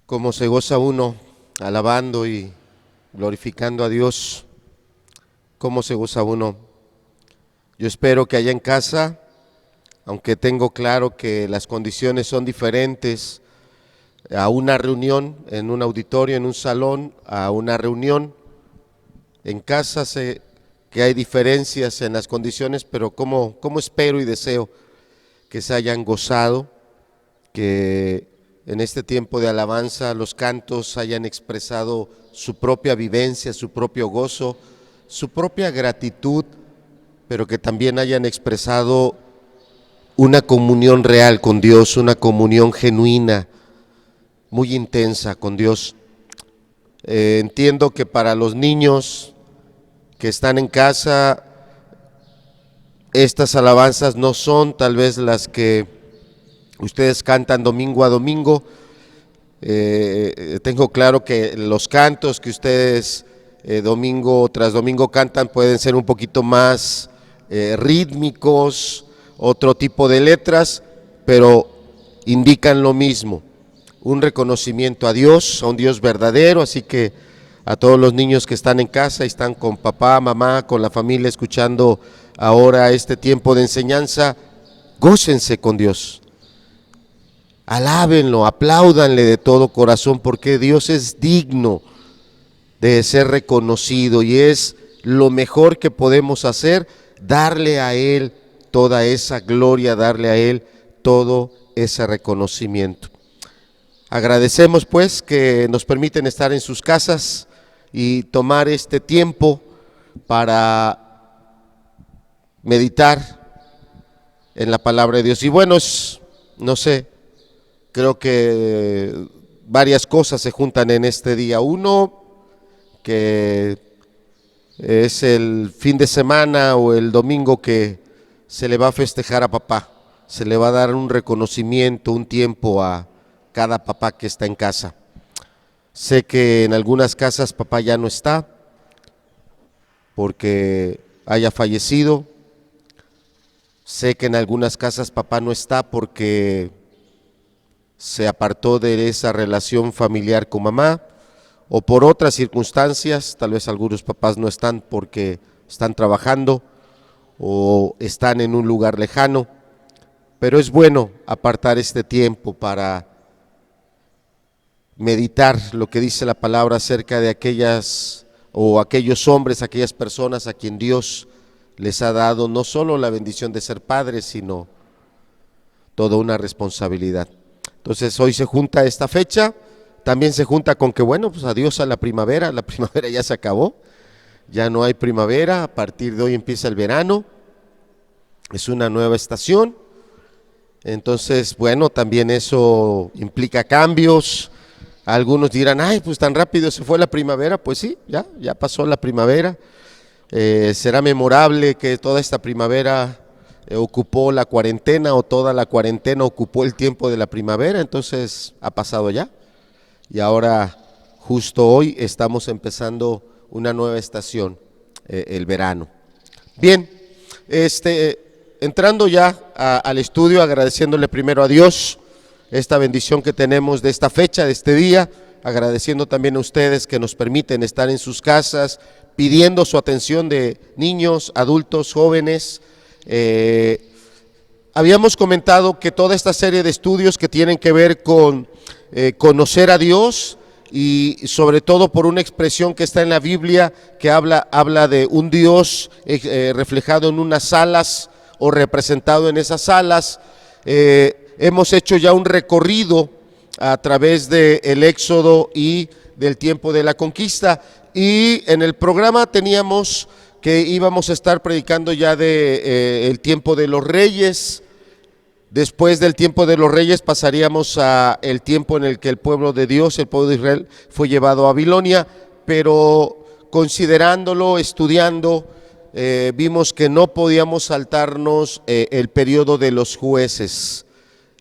Cómo se goza uno alabando y glorificando a Dios, cómo se goza uno. Yo espero que allá en casa, aunque tengo claro que las condiciones son diferentes, a una reunión en un auditorio, en un salón, a una reunión en casa, sé que hay diferencias en las condiciones, pero cómo espero y deseo que se hayan gozado, que en este tiempo de alabanza los cantos hayan expresado su propia vivencia, su propio gozo, su propia gratitud, pero que también hayan expresado una comunión real con Dios, una comunión genuina, muy intensa con Dios. Entiendo que para los niños que están en casa, estas alabanzas no son tal vez las que ustedes cantan domingo a domingo. Tengo claro que los cantos que ustedes domingo tras domingo cantan pueden ser un poquito más rítmicos, otro tipo de letras, pero indican lo mismo, un reconocimiento a Dios, a un Dios verdadero. Así que a todos los niños que están en casa y están con papá, mamá, con la familia escuchando ahora este tiempo de enseñanza, gócense con Dios. Alábenlo, apláudanle de todo corazón, porque Dios es digno de ser reconocido y es lo mejor que podemos hacer, darle a Él toda esa gloria, darle a Él todo ese reconocimiento. Agradecemos pues que nos permiten estar en sus casas y tomar este tiempo para meditar en la palabra de Dios. Y bueno, no sé, creo que varias cosas se juntan en este día. Uno, que es el fin de semana o el domingo que se le va a festejar a papá, se le va a dar un reconocimiento, un tiempo a cada papá que está en casa. Sé que en algunas casas papá ya no está porque haya fallecido. Sé que en algunas casas papá no está porque se apartó de esa relación familiar con mamá, o por otras circunstancias. Tal vez algunos papás no están porque están trabajando o están en un lugar lejano, pero es bueno apartar este tiempo para meditar lo que dice la palabra acerca de aquellas o aquellos hombres, aquellas personas a quien Dios les ha dado no solo la bendición de ser padres, sino toda una responsabilidad. Entonces hoy se junta esta fecha, también se junta con que bueno, pues adiós a la primavera ya se acabó, ya no hay primavera, a partir de hoy empieza el verano, es una nueva estación. Entonces bueno, también eso implica cambios. Algunos dirán, ay, pues tan rápido se fue la primavera. Pues sí, ya pasó la primavera. Será memorable que toda esta primavera ocupó la cuarentena, o toda la cuarentena ocupó el tiempo de la primavera. Entonces ha pasado ya, y ahora justo hoy estamos empezando una nueva estación, el verano. Bien, entrando ya al estudio, agradeciéndole primero a Dios esta bendición que tenemos de esta fecha, de este día, agradeciendo también a ustedes que nos permiten estar en sus casas, pidiendo su atención de niños, adultos, jóvenes. Habíamos comentado que toda esta serie de estudios que tienen que ver con conocer a Dios, y sobre todo por una expresión que está en la Biblia que habla de un Dios reflejado en unas alas o representado en esas alas. Hemos hecho ya un recorrido a través del Éxodo y del tiempo de la conquista, y en el programa teníamos que íbamos a estar predicando ya de el tiempo de los reyes. Después del tiempo de los reyes pasaríamos a el tiempo en el que el pueblo de Dios, el pueblo de Israel, fue llevado a Babilonia, pero considerándolo, estudiando, vimos que no podíamos saltarnos el periodo de los jueces.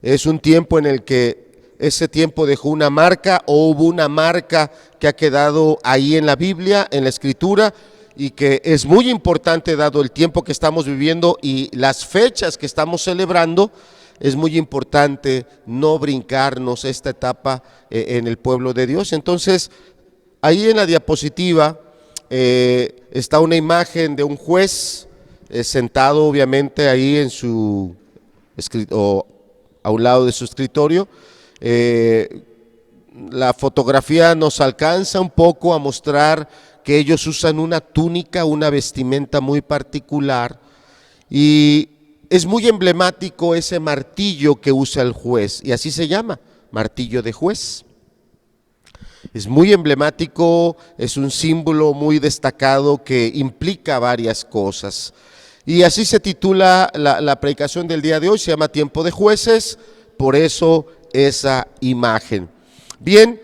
Es un tiempo en el que ese tiempo dejó una marca, o hubo una marca que ha quedado ahí en la Biblia, en la Escritura, y que es muy importante dado el tiempo que estamos viviendo y las fechas que estamos celebrando, es muy importante no brincarnos esta etapa en el pueblo de Dios. Entonces, ahí en la diapositiva está una imagen de un juez sentado obviamente ahí en su o a un lado de su escritorio. La fotografía nos alcanza un poco a mostrar que ellos usan una túnica, una vestimenta muy particular, y es muy emblemático ese martillo que usa el juez, y así se llama, martillo de juez. Es muy emblemático, es un símbolo muy destacado que implica varias cosas. Y así se titula la predicación del día de hoy, se llama Tiempo de Jueces, por eso esa imagen. Bien,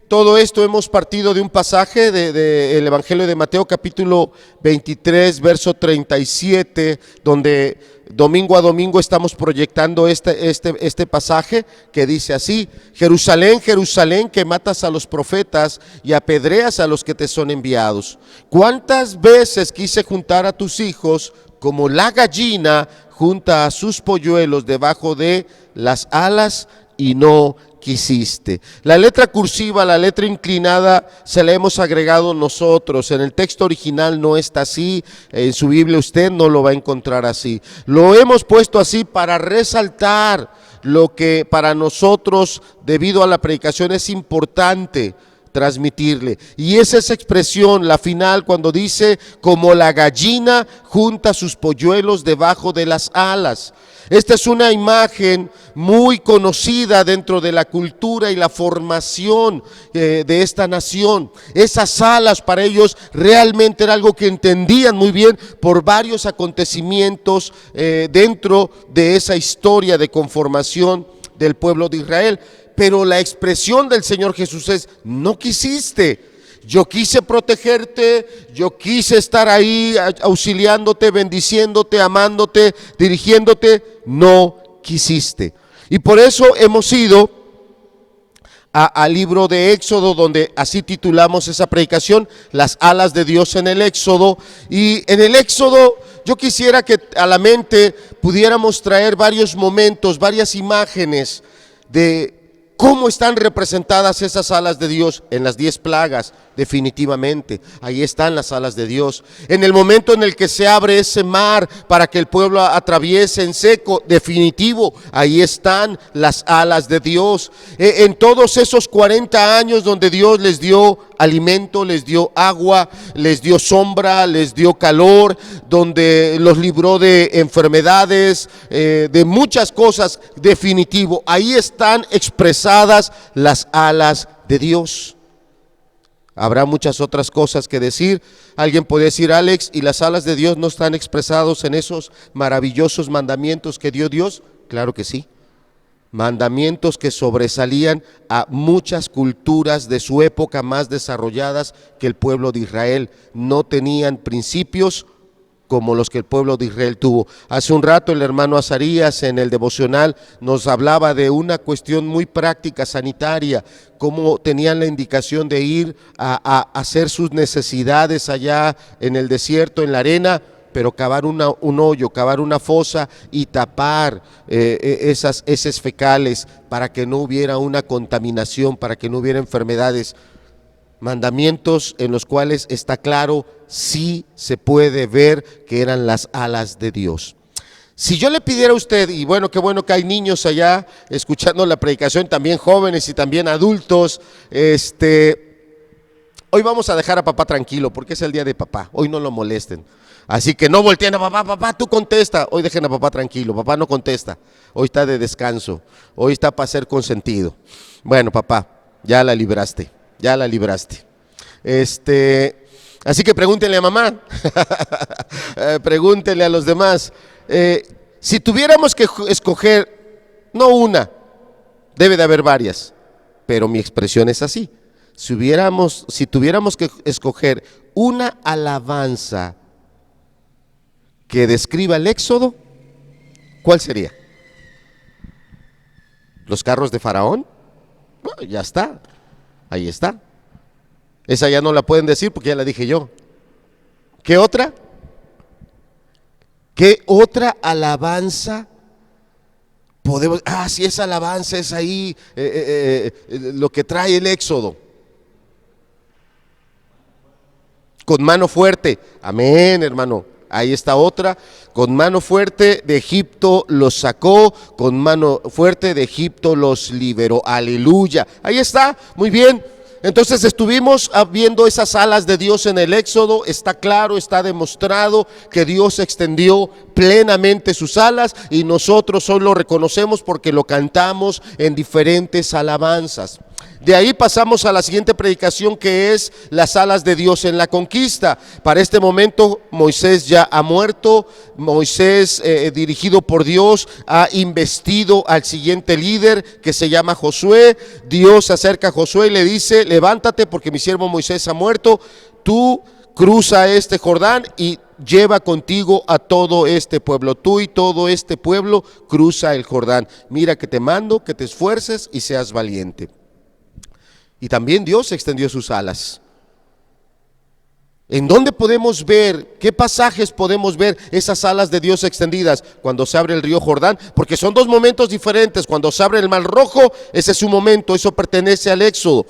todo esto hemos partido de un pasaje del Evangelio de Mateo, capítulo 23, verso 37, donde domingo a domingo estamos proyectando este pasaje que dice así: Jerusalén, Jerusalén, que matas a los profetas y apedreas a los que te son enviados. ¿Cuántas veces quise juntar a tus hijos como la gallina junta a sus polluelos debajo de las alas y no quisiste? La letra cursiva, la letra inclinada, se la hemos agregado nosotros. En el texto original no está así, en su Biblia usted no lo va a encontrar así. Lo hemos puesto así para resaltar lo que para nosotros, debido a la predicación, es importante transmitirle. Y es esa expresión, la final, cuando dice: como la gallina junta sus polluelos debajo de las alas. Esta es una imagen muy conocida dentro de la cultura y la formación de esta nación. Esas alas para ellos realmente era algo que entendían muy bien por varios acontecimientos dentro de esa historia de conformación del pueblo de Israel. Pero la expresión del Señor Jesús es: no quisiste. Yo quise protegerte, yo quise estar ahí auxiliándote, bendiciéndote, amándote, dirigiéndote, no quisiste. Y por eso hemos ido al libro de Éxodo, donde así titulamos esa predicación, las alas de Dios en el Éxodo. Y en el Éxodo yo quisiera que a la mente pudiéramos traer varios momentos, varias imágenes de ¿cómo están representadas esas alas de Dios? En las 10 plagas, definitivamente, ahí están las alas de Dios. En el momento en el que se abre ese mar para que el pueblo atraviese en seco, definitivo, ahí están las alas de Dios. En todos esos 40 años donde Dios les dio alimento, les dio agua, les dio sombra, les dio calor, donde los libró de enfermedades, de muchas cosas, definitivo, ahí están expresadas las alas de Dios. Habrá muchas otras cosas que decir. Alguien puede decir: Alex, ¿y las alas de Dios no están expresados en esos maravillosos mandamientos que dio Dios? Claro que sí. Mandamientos que sobresalían a muchas culturas de su época más desarrolladas que el pueblo de Israel. No tenían principios como los que el pueblo de Israel tuvo. Hace un rato el hermano Azarías en el devocional nos hablaba de una cuestión muy práctica, sanitaria, cómo tenían la indicación de ir a hacer sus necesidades allá en el desierto, en la arena, pero cavar un hoyo, cavar una fosa y tapar esas heces fecales para que no hubiera una contaminación, para que no hubiera enfermedades. Mandamientos en los cuales está claro, sí se puede ver que eran las alas de Dios. Si yo le pidiera a usted, y bueno, qué bueno que hay niños allá escuchando la predicación, también jóvenes y también adultos, hoy vamos a dejar a papá tranquilo porque es el día de papá, hoy no lo molesten. Así que no volteen a papá, papá tú contesta, hoy dejen a papá tranquilo, papá no contesta, hoy está de descanso, hoy está para ser consentido. Bueno, papá, ya la libraste. Ya la libraste. Así que pregúntenle a mamá, pregúntenle a los demás. Si tuviéramos que escoger, no una, debe de haber varias, pero mi expresión es así. Si tuviéramos que escoger una alabanza que describa el Éxodo, ¿cuál sería? ¿Los carros de Faraón? Bueno, ya está. Ahí está. Esa ya no la pueden decir porque ya la dije yo. ¿Qué otra? ¿Qué otra alabanza Podemos, si esa alabanza es ahí lo que trae el Éxodo. Con mano fuerte, amén, hermano. Ahí está otra, con mano fuerte de Egipto los sacó, con mano fuerte de Egipto los liberó, aleluya. Ahí está, muy bien. Entonces estuvimos viendo esas alas de Dios en el Éxodo. Está claro, está demostrado que Dios extendió plenamente sus alas y nosotros hoy lo reconocemos porque lo cantamos en diferentes alabanzas. De ahí pasamos a la siguiente predicación, que es las alas de Dios en la conquista. Para este momento Moisés ya ha muerto. Moisés, dirigido por Dios, ha investido al siguiente líder que se llama Josué. Dios se acerca a Josué y le dice: levántate porque mi siervo Moisés ha muerto. Tú cruza este Jordán y lleva contigo a todo este pueblo. Tú y todo este pueblo cruza el Jordán. Mira que te mando que te esfuerces y seas valiente. Y también Dios extendió sus alas. ¿En dónde podemos ver, qué pasajes podemos ver esas alas de Dios extendidas? Cuando se abre el río Jordán, porque son dos momentos diferentes. Cuando se abre el Mar Rojo, ese es un momento, eso pertenece al Éxodo.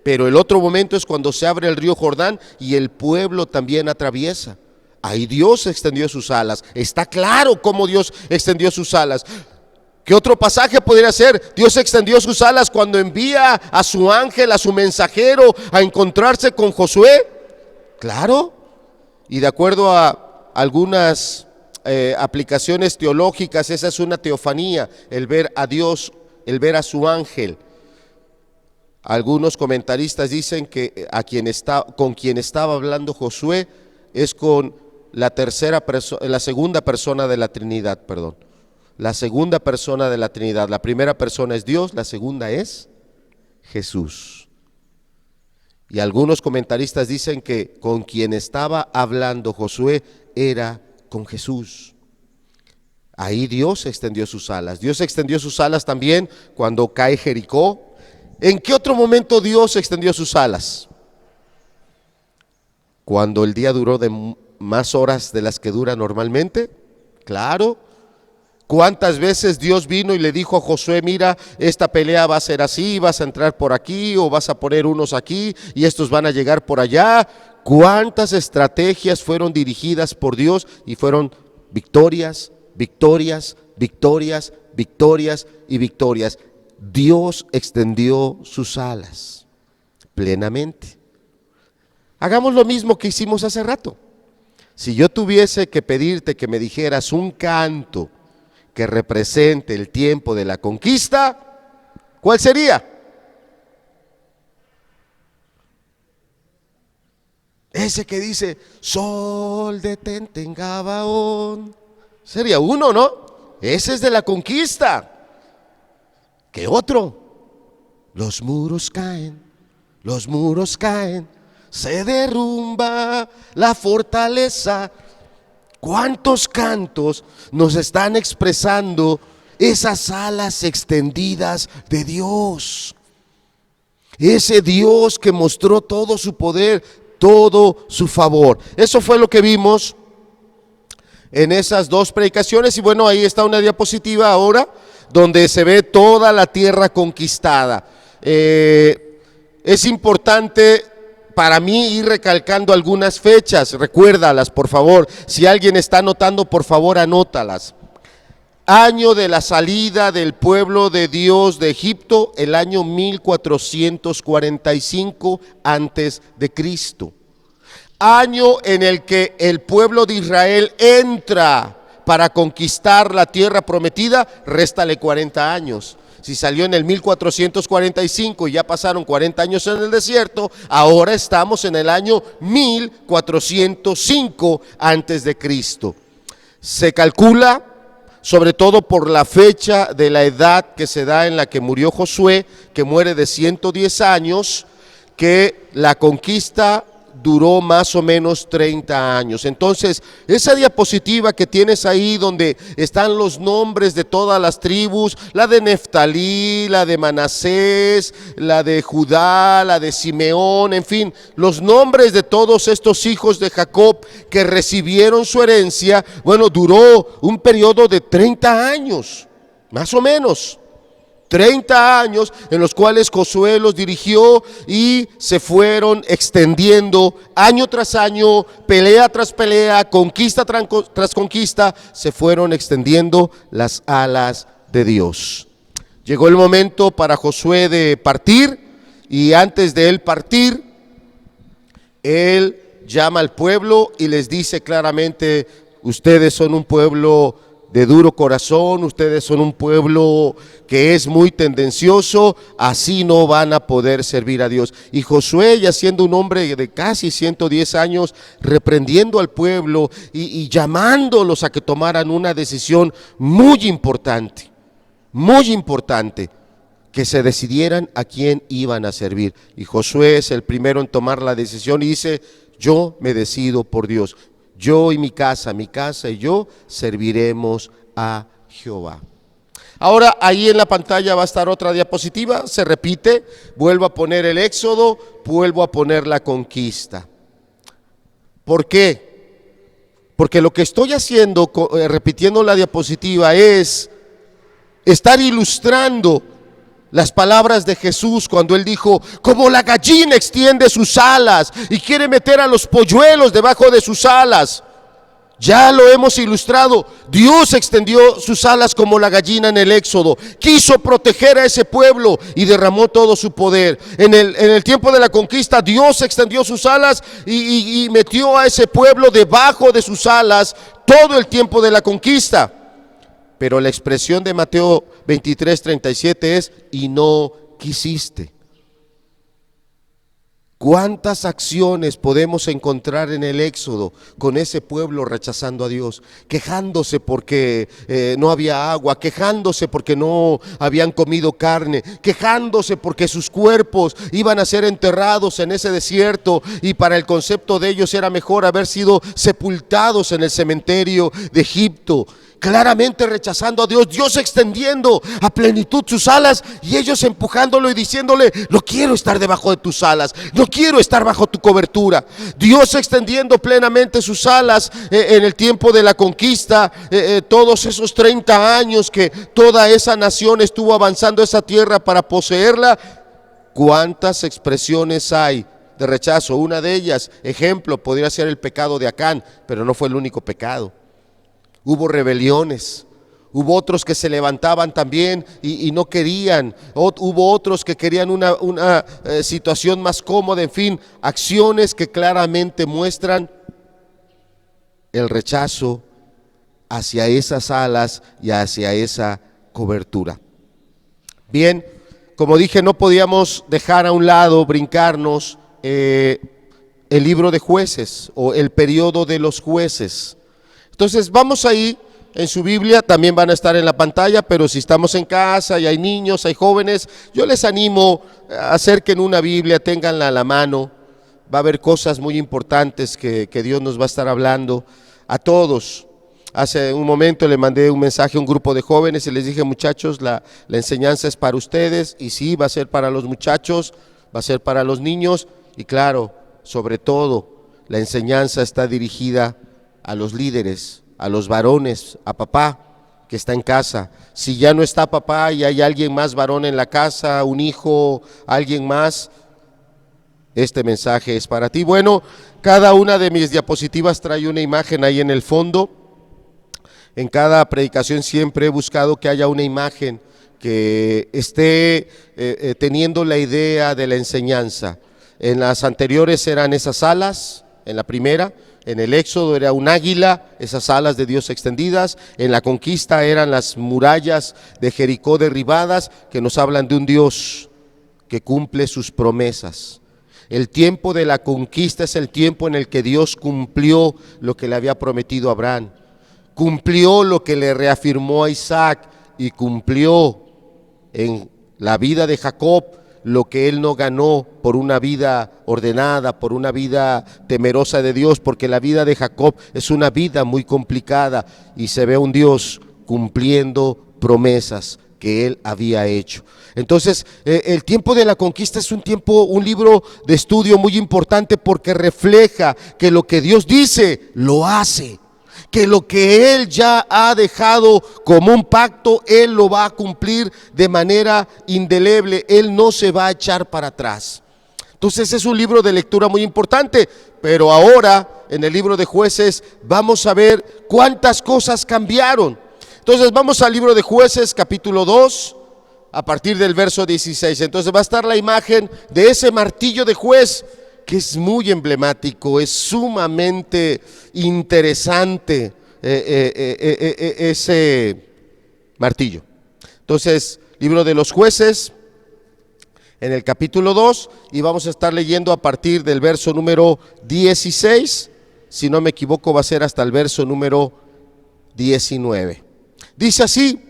Pero el otro momento es cuando se abre el río Jordán y el pueblo también atraviesa. Ahí Dios extendió sus alas. Está claro cómo Dios extendió sus alas. ¿Qué otro pasaje podría ser? Dios extendió sus alas cuando envía a su ángel, a su mensajero, a encontrarse con Josué. Claro. Y de acuerdo a algunas aplicaciones teológicas, esa es una teofanía, el ver a Dios, el ver a su ángel. Algunos comentaristas dicen que con quien estaba hablando Josué es con la segunda persona de la Trinidad, perdón. La segunda persona de la Trinidad. La primera persona es Dios, la segunda es Jesús. Y algunos comentaristas dicen que con quien estaba hablando Josué era con Jesús. Ahí Dios extendió sus alas. Dios extendió sus alas también cuando cae Jericó. ¿En qué otro momento Dios extendió sus alas? Cuando el día duró de más horas de las que dura normalmente. Claro. ¿Cuántas veces Dios vino y le dijo a Josué: mira, esta pelea va a ser así, vas a entrar por aquí o vas a poner unos aquí y estos van a llegar por allá? ¿Cuántas estrategias fueron dirigidas por Dios y fueron victorias, victorias, victorias, victorias y victorias? Dios extendió sus alas plenamente. Hagamos lo mismo que hicimos hace rato. Si yo tuviese que pedirte que me dijeras un canto que represente el tiempo de la conquista, ¿cuál sería? Ese que dice: sol detente en Gabaón. Sería uno, ¿no? Ese es de la conquista. ¿Qué otro? Los muros caen, se derrumba la fortaleza. ¿Cuántos cantos nos están expresando esas alas extendidas de Dios? Ese Dios que mostró todo su poder, todo su favor. Eso fue lo que vimos en esas dos predicaciones. Y bueno, ahí está una diapositiva ahora donde se ve toda la tierra conquistada. Es importante para mí ir recalcando algunas fechas. Recuérdalas, por favor. Si alguien está anotando, por favor, anótalas. Año de la salida del pueblo de Dios de Egipto, el año 1445 antes de Cristo. Año en el que el pueblo de Israel entra para conquistar la tierra prometida, réstale 40 años. Si salió en el 1445 y ya pasaron 40 años en el desierto, ahora estamos en el año 1405 antes de Cristo. Se calcula, sobre todo por la fecha de la edad que se da en la que murió Josué, que muere de 110 años, que la conquista duró más o menos 30 años. Entonces, esa diapositiva que tienes ahí donde están los nombres de todas las tribus, la de Neftalí, la de Manasés, la de Judá, la de Simeón, en fin, los nombres de todos estos hijos de Jacob que recibieron su herencia, bueno, duró un periodo de 30 años. más o menos. 30 años en los cuales Josué los dirigió y se fueron extendiendo año tras año, pelea tras pelea, conquista tras conquista, se fueron extendiendo las alas de Dios. Llegó el momento para Josué de partir, y antes de él partir, él llama al pueblo y les dice claramente: ustedes son un pueblo de duro corazón, ustedes son un pueblo que es muy tendencioso, así no van a poder servir a Dios. Y Josué, ya siendo un hombre de casi 110 años, reprendiendo al pueblo y llamándolos a que tomaran una decisión muy importante, que se decidieran a quién iban a servir. Y Josué es el primero en tomar la decisión y dice: yo me decido por Dios. Yo y mi casa y yo serviremos a Jehová. Ahora ahí en la pantalla va a estar otra diapositiva, se repite, vuelvo a poner el Éxodo, vuelvo a poner la conquista. ¿Por qué? Porque lo que estoy haciendo, repitiendo la diapositiva, es estar ilustrando las palabras de Jesús cuando él dijo: como la gallina extiende sus alas y quiere meter a los polluelos debajo de sus alas. Ya lo hemos ilustrado. Dios extendió sus alas como la gallina en el Éxodo. Quiso proteger a ese pueblo y derramó todo su poder. En el tiempo de la conquista, Dios extendió sus alas y metió a ese pueblo debajo de sus alas todo el tiempo de la conquista. Pero la expresión de Mateo 23:37 es: y no quisiste. ¿Cuántas acciones podemos encontrar en el Éxodo con ese pueblo rechazando a Dios, quejándose porque no había agua, quejándose porque no habían comido carne, quejándose porque sus cuerpos iban a ser enterrados en ese desierto y para el concepto de ellos era mejor haber sido sepultados en el cementerio de Egipto? Claramente rechazando a Dios, Dios extendiendo a plenitud sus alas y ellos empujándolo y diciéndole: no quiero estar debajo de tus alas, no quiero estar bajo tu cobertura. Dios extendiendo plenamente sus alas en el tiempo de la conquista, todos esos 30 años que toda esa nación estuvo avanzando esa tierra para poseerla. ¿Cuántas expresiones hay de rechazo? Una de ellas, ejemplo, podría ser el pecado de Acán, pero no fue el único pecado. Hubo rebeliones, hubo otros que se levantaban también y no querían, hubo otros que querían una situación más cómoda, en fin, acciones que claramente muestran el rechazo hacia esas alas y hacia esa cobertura. Bien, como dije, no podíamos dejar a un lado, brincarnos el libro de Jueces o el periodo de los jueces. Entonces vamos ahí en su Biblia, también van a estar en la pantalla, pero si estamos en casa y hay niños, hay jóvenes, yo les animo a acerquen una Biblia, ténganla a la mano. Va a haber cosas muy importantes que Dios nos va a estar hablando a todos. Hace un momento le mandé un mensaje a un grupo de jóvenes y les dije: muchachos, la enseñanza es para ustedes, y sí, va a ser para los muchachos, va a ser para los niños, y claro, sobre todo, la enseñanza está dirigida a los líderes, a los varones, a papá que está en casa. Si ya no está papá y hay alguien más varón en la casa, un hijo, alguien más, este mensaje es para ti. Bueno, cada una de mis diapositivas trae una imagen ahí en el fondo. En cada predicación siempre he buscado que haya una imagen que esté teniendo la idea de la enseñanza. En las anteriores eran esas alas, en la primera. En el Éxodo era un águila, esas alas de Dios extendidas. En la conquista eran las murallas de Jericó derribadas, que nos hablan de un Dios que cumple sus promesas. El tiempo de la conquista es el tiempo en el que Dios cumplió lo que le había prometido a Abraham, cumplió lo que le reafirmó a Isaac y cumplió en la vida de Jacob lo que él no ganó por una vida ordenada, por una vida temerosa de Dios, porque la vida de Jacob es una vida muy complicada y se ve un Dios cumpliendo promesas que él había hecho. Entonces, el tiempo de la conquista es un libro de estudio muy importante porque refleja que lo que Dios dice, lo hace. que lo que Él ya ha dejado como un pacto, Él lo va a cumplir de manera indeleble. Él no se va a echar para atrás. Entonces es un libro de lectura muy importante, pero ahora en el libro de Jueces vamos a ver cuántas cosas cambiaron. Entonces vamos al libro de Jueces capítulo 2 a partir del verso 16. Entonces va a estar la imagen de ese martillo de juez, que es muy emblemático, es sumamente interesante ese martillo. Entonces, libro de los Jueces, en el capítulo 2, y vamos a estar leyendo a partir del verso número 16, si no me equivoco va a ser hasta el verso número 19. Dice así: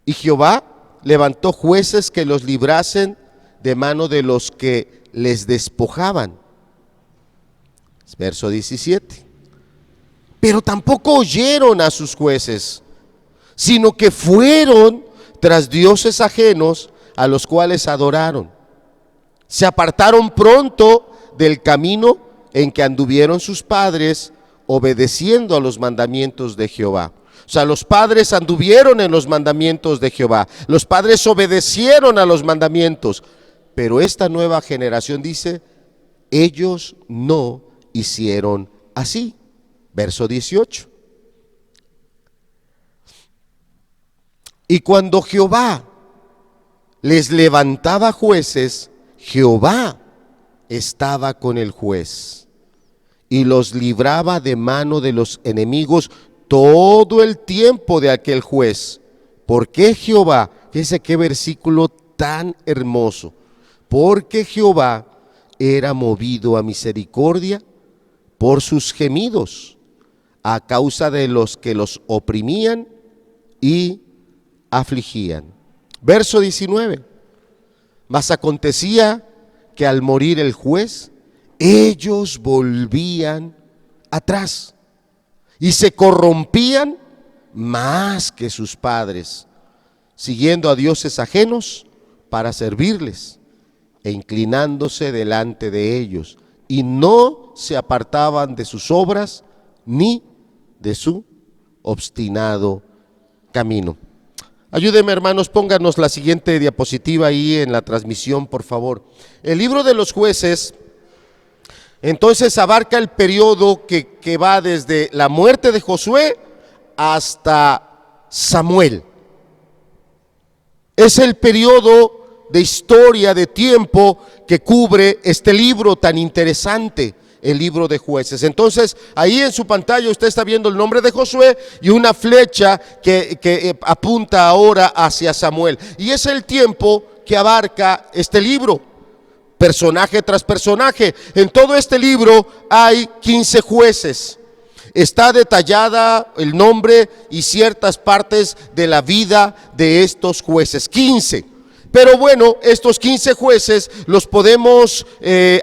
y Jehová levantó jueces que los librasen de mano de los que les despojaban. Verso 17. Pero tampoco oyeron a sus jueces, sino que fueron tras dioses ajenos a los cuales adoraron. Se apartaron pronto del camino en que anduvieron sus padres, obedeciendo a los mandamientos de Jehová. O sea, los padres anduvieron en los mandamientos de Jehová. Los padres obedecieron a los mandamientos. Pero esta nueva generación dice, ellos no hicieron así. Verso 18. Y cuando Jehová les levantaba jueces, Jehová estaba con el juez y los libraba de mano de los enemigos todo el tiempo de aquel juez. Porque Jehová, fíjese qué versículo tan hermoso, porque Jehová era movido a misericordia por sus gemidos, a causa de los que los oprimían y afligían. Verso 19. Mas acontecía que al morir el juez, ellos volvían atrás y se corrompían más que sus padres, siguiendo a dioses ajenos para servirles e inclinándose delante de ellos, y no se apartaban de sus obras ni de su obstinado camino. Ayúdenme, hermanos, pónganos la siguiente diapositiva ahí en la transmisión, por favor. El libro de los Jueces entonces abarca el periodo que va desde la muerte de Josué hasta Samuel. Es el periodo de historia, de tiempo que cubre este libro tan interesante, el libro de Jueces. Entonces, ahí en su pantalla usted está viendo el nombre de Josué y una flecha que apunta ahora hacia Samuel. Y es el tiempo que abarca este libro, personaje tras personaje. En todo este libro hay 15 jueces. Está detallada el nombre y ciertas partes de la vida de estos jueces, 15. Pero bueno, estos 15 jueces los podemos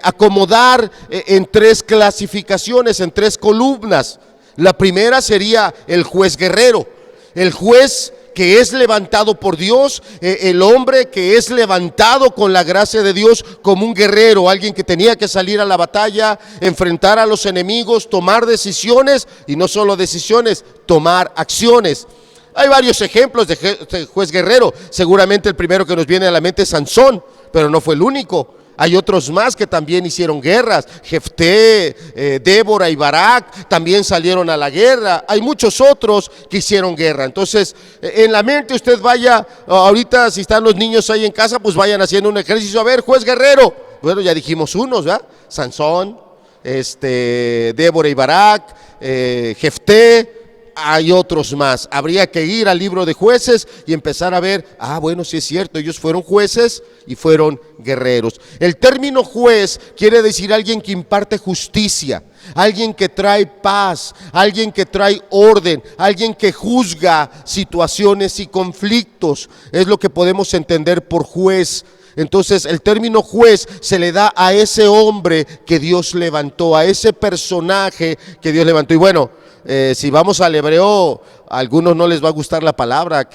acomodar en tres clasificaciones, en tres columnas. La primera sería el juez guerrero, el juez que es levantado por Dios, el hombre que es levantado con la gracia de Dios como un guerrero, alguien que tenía que salir a la batalla, enfrentar a los enemigos, tomar decisiones, y no solo decisiones, tomar acciones. Hay varios ejemplos de juez guerrero. Seguramente el primero que nos viene a la mente es Sansón, pero no fue el único. Hay otros más que también hicieron guerras. Jefté, Débora y Barak también salieron a la guerra. Hay muchos otros que hicieron guerra. Entonces, en la mente usted vaya, ahorita si están los niños ahí en casa, pues vayan haciendo un ejercicio. A ver, juez guerrero. Bueno, ya dijimos unos, ¿verdad? Sansón, Débora y Barak, Jefté. Hay otros más. Habría que ir al libro de Jueces y empezar a ver, bueno, sí es cierto, ellos fueron jueces y fueron guerreros. El término juez quiere decir alguien que imparte justicia, alguien que trae paz, alguien que trae orden, alguien que juzga situaciones y conflictos. Es lo que podemos entender por juez. Entonces el término juez se le da a ese hombre que Dios levantó, a ese personaje que Dios levantó. Y bueno, si vamos al hebreo, a algunos no les va a gustar la palabra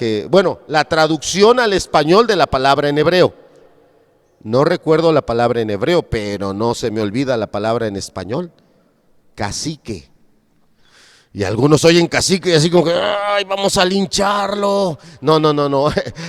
la traducción al español de la palabra en hebreo. No recuerdo la palabra en hebreo, pero no se me olvida la palabra en español: cacique. Y algunos oyen cacique y así como que, ¡ay, vamos a lincharlo! No, no, no, no.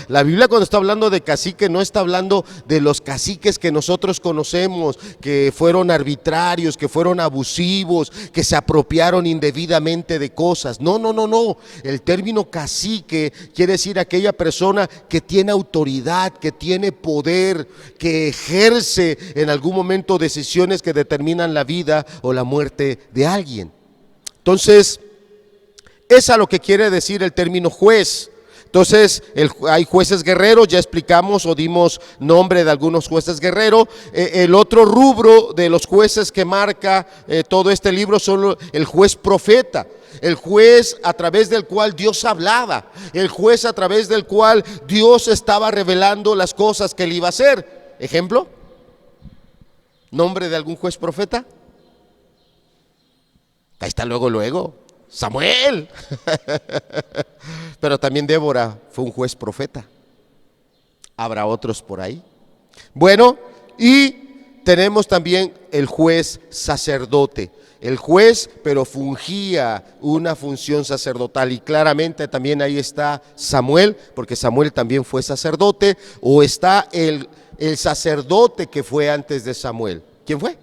La Biblia cuando está hablando de cacique no está hablando de los caciques que nosotros conocemos, que fueron arbitrarios, que fueron abusivos, que se apropiaron indebidamente de cosas. No, no, no, no. El término cacique quiere decir aquella persona que tiene autoridad, que tiene poder, que ejerce en algún momento decisiones que determinan la vida o la muerte de alguien. Entonces, es a lo que quiere decir el término juez. Entonces, hay jueces guerreros, ya explicamos o dimos nombre de algunos jueces guerreros. El otro rubro de los jueces que marca todo este libro son el juez profeta. El juez a través del cual Dios hablaba. El juez a través del cual Dios estaba revelando las cosas que él iba a hacer. ¿Ejemplo? ¿Nombre de algún juez profeta? Ahí está luego, Samuel. Pero también Débora fue un juez profeta. Habrá otros por ahí. Bueno, y tenemos también el juez sacerdote. El juez, pero fungía una función sacerdotal. Y claramente también ahí está Samuel, porque Samuel también fue sacerdote. O está el sacerdote que fue antes de Samuel. ¿Quién fue?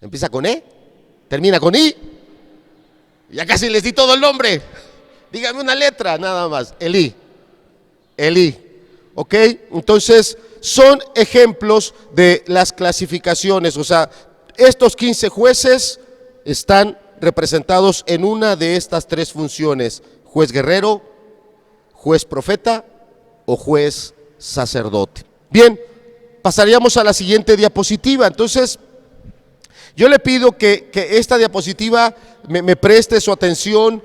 Empieza con E. Termina con I. Ya casi les di todo el nombre. Dígame una letra nada más. Elí. ¿Ok? Entonces son ejemplos de las clasificaciones. O sea, estos 15 jueces están representados en una de estas tres funciones: juez guerrero, juez profeta o juez sacerdote. Bien, pasaríamos a la siguiente diapositiva. Entonces, yo le pido que esta diapositiva me preste su atención,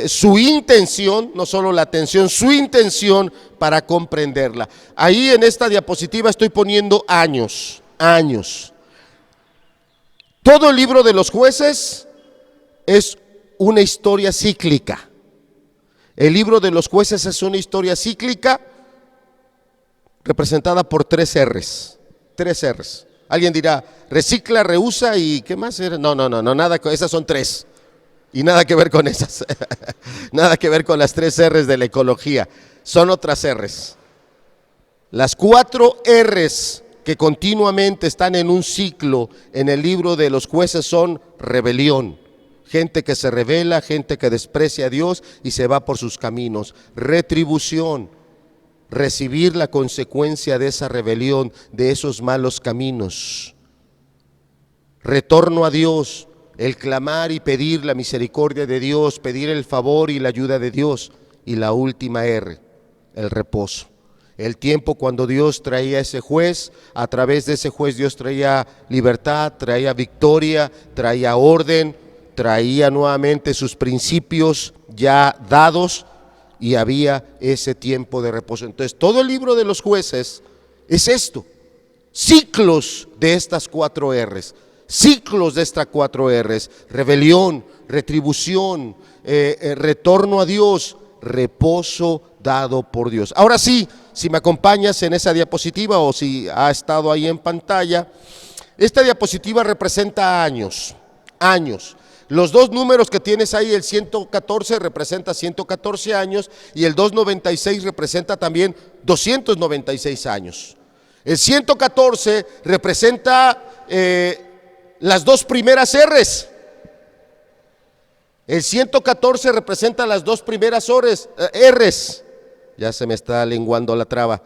su intención, no solo la atención, su intención para comprenderla. Ahí en esta diapositiva estoy poniendo años. Todo el libro de los jueces es una historia cíclica. El libro de los jueces es una historia cíclica representada por tres R's. Alguien dirá, recicla, reusa y ¿qué más era? No, nada, esas son tres. Y nada que ver con esas. Nada que ver con las tres R's de la ecología. Son otras R's. Las cuatro R's que continuamente están en un ciclo en el libro de los jueces son rebelión. Gente que se rebela, gente que desprecia a Dios y se va por sus caminos. Retribución. Recibir la consecuencia de esa rebelión, de esos malos caminos. Retorno a Dios, el clamar y pedir la misericordia de Dios, pedir el favor y la ayuda de Dios. Y la última R, el reposo. El tiempo cuando Dios traía ese juez, a través de ese juez Dios traía libertad, traía victoria, traía orden, traía nuevamente sus principios ya dados, y había ese tiempo de reposo. Entonces, todo el libro de los jueces es esto: ciclos de estas cuatro R's, rebelión, retribución, retorno a Dios, reposo dado por Dios. Ahora sí, si me acompañas en esa diapositiva o si ha estado ahí en pantalla, esta diapositiva representa años. Los dos números que tienes ahí, el 114 representa 114 años y el 296 representa también 296 años. El 114 representa las dos primeras R's. El 114 representa las dos primeras R's. Ya se me está lenguando la traba.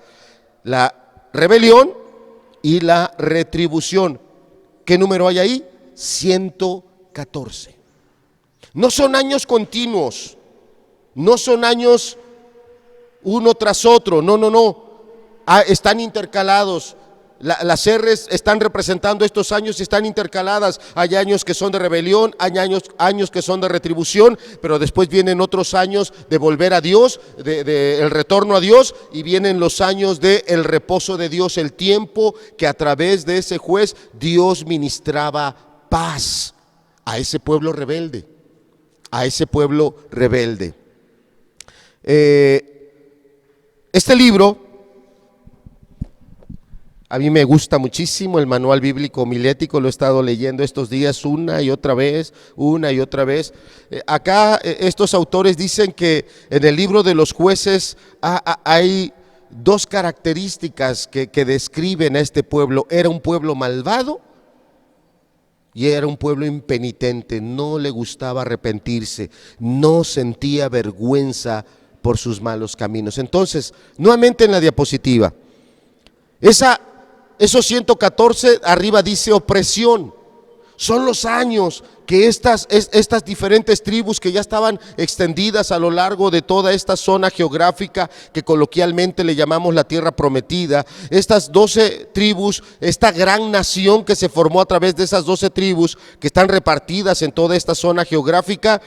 La rebelión y la retribución. ¿Qué número hay ahí? 114. No son años continuos, no son años uno tras otro, no. Están intercalados. Las R's están representando estos años y están intercaladas. Hay años que son de rebelión, hay años que son de retribución, pero después vienen otros años de volver a Dios, de el retorno a Dios, y vienen los años de el reposo de Dios, el tiempo que a través de ese juez Dios ministraba paz a ese pueblo rebelde. Este libro A mí me gusta muchísimo el manual bíblico homilético, lo he estado leyendo estos días una y otra vez, una y otra vez. Acá estos autores dicen que en el libro de los jueces hay dos características que describen a este pueblo. Era un pueblo malvado y era un pueblo impenitente, no le gustaba arrepentirse, no sentía vergüenza por sus malos caminos. Entonces, nuevamente en la diapositiva, esos 114 arriba dice opresión. Son los años que estas diferentes tribus que ya estaban extendidas a lo largo de toda esta zona geográfica que coloquialmente le llamamos la tierra prometida, estas 12 tribus, esta gran nación que se formó a través de esas 12 tribus que están repartidas en toda esta zona geográfica,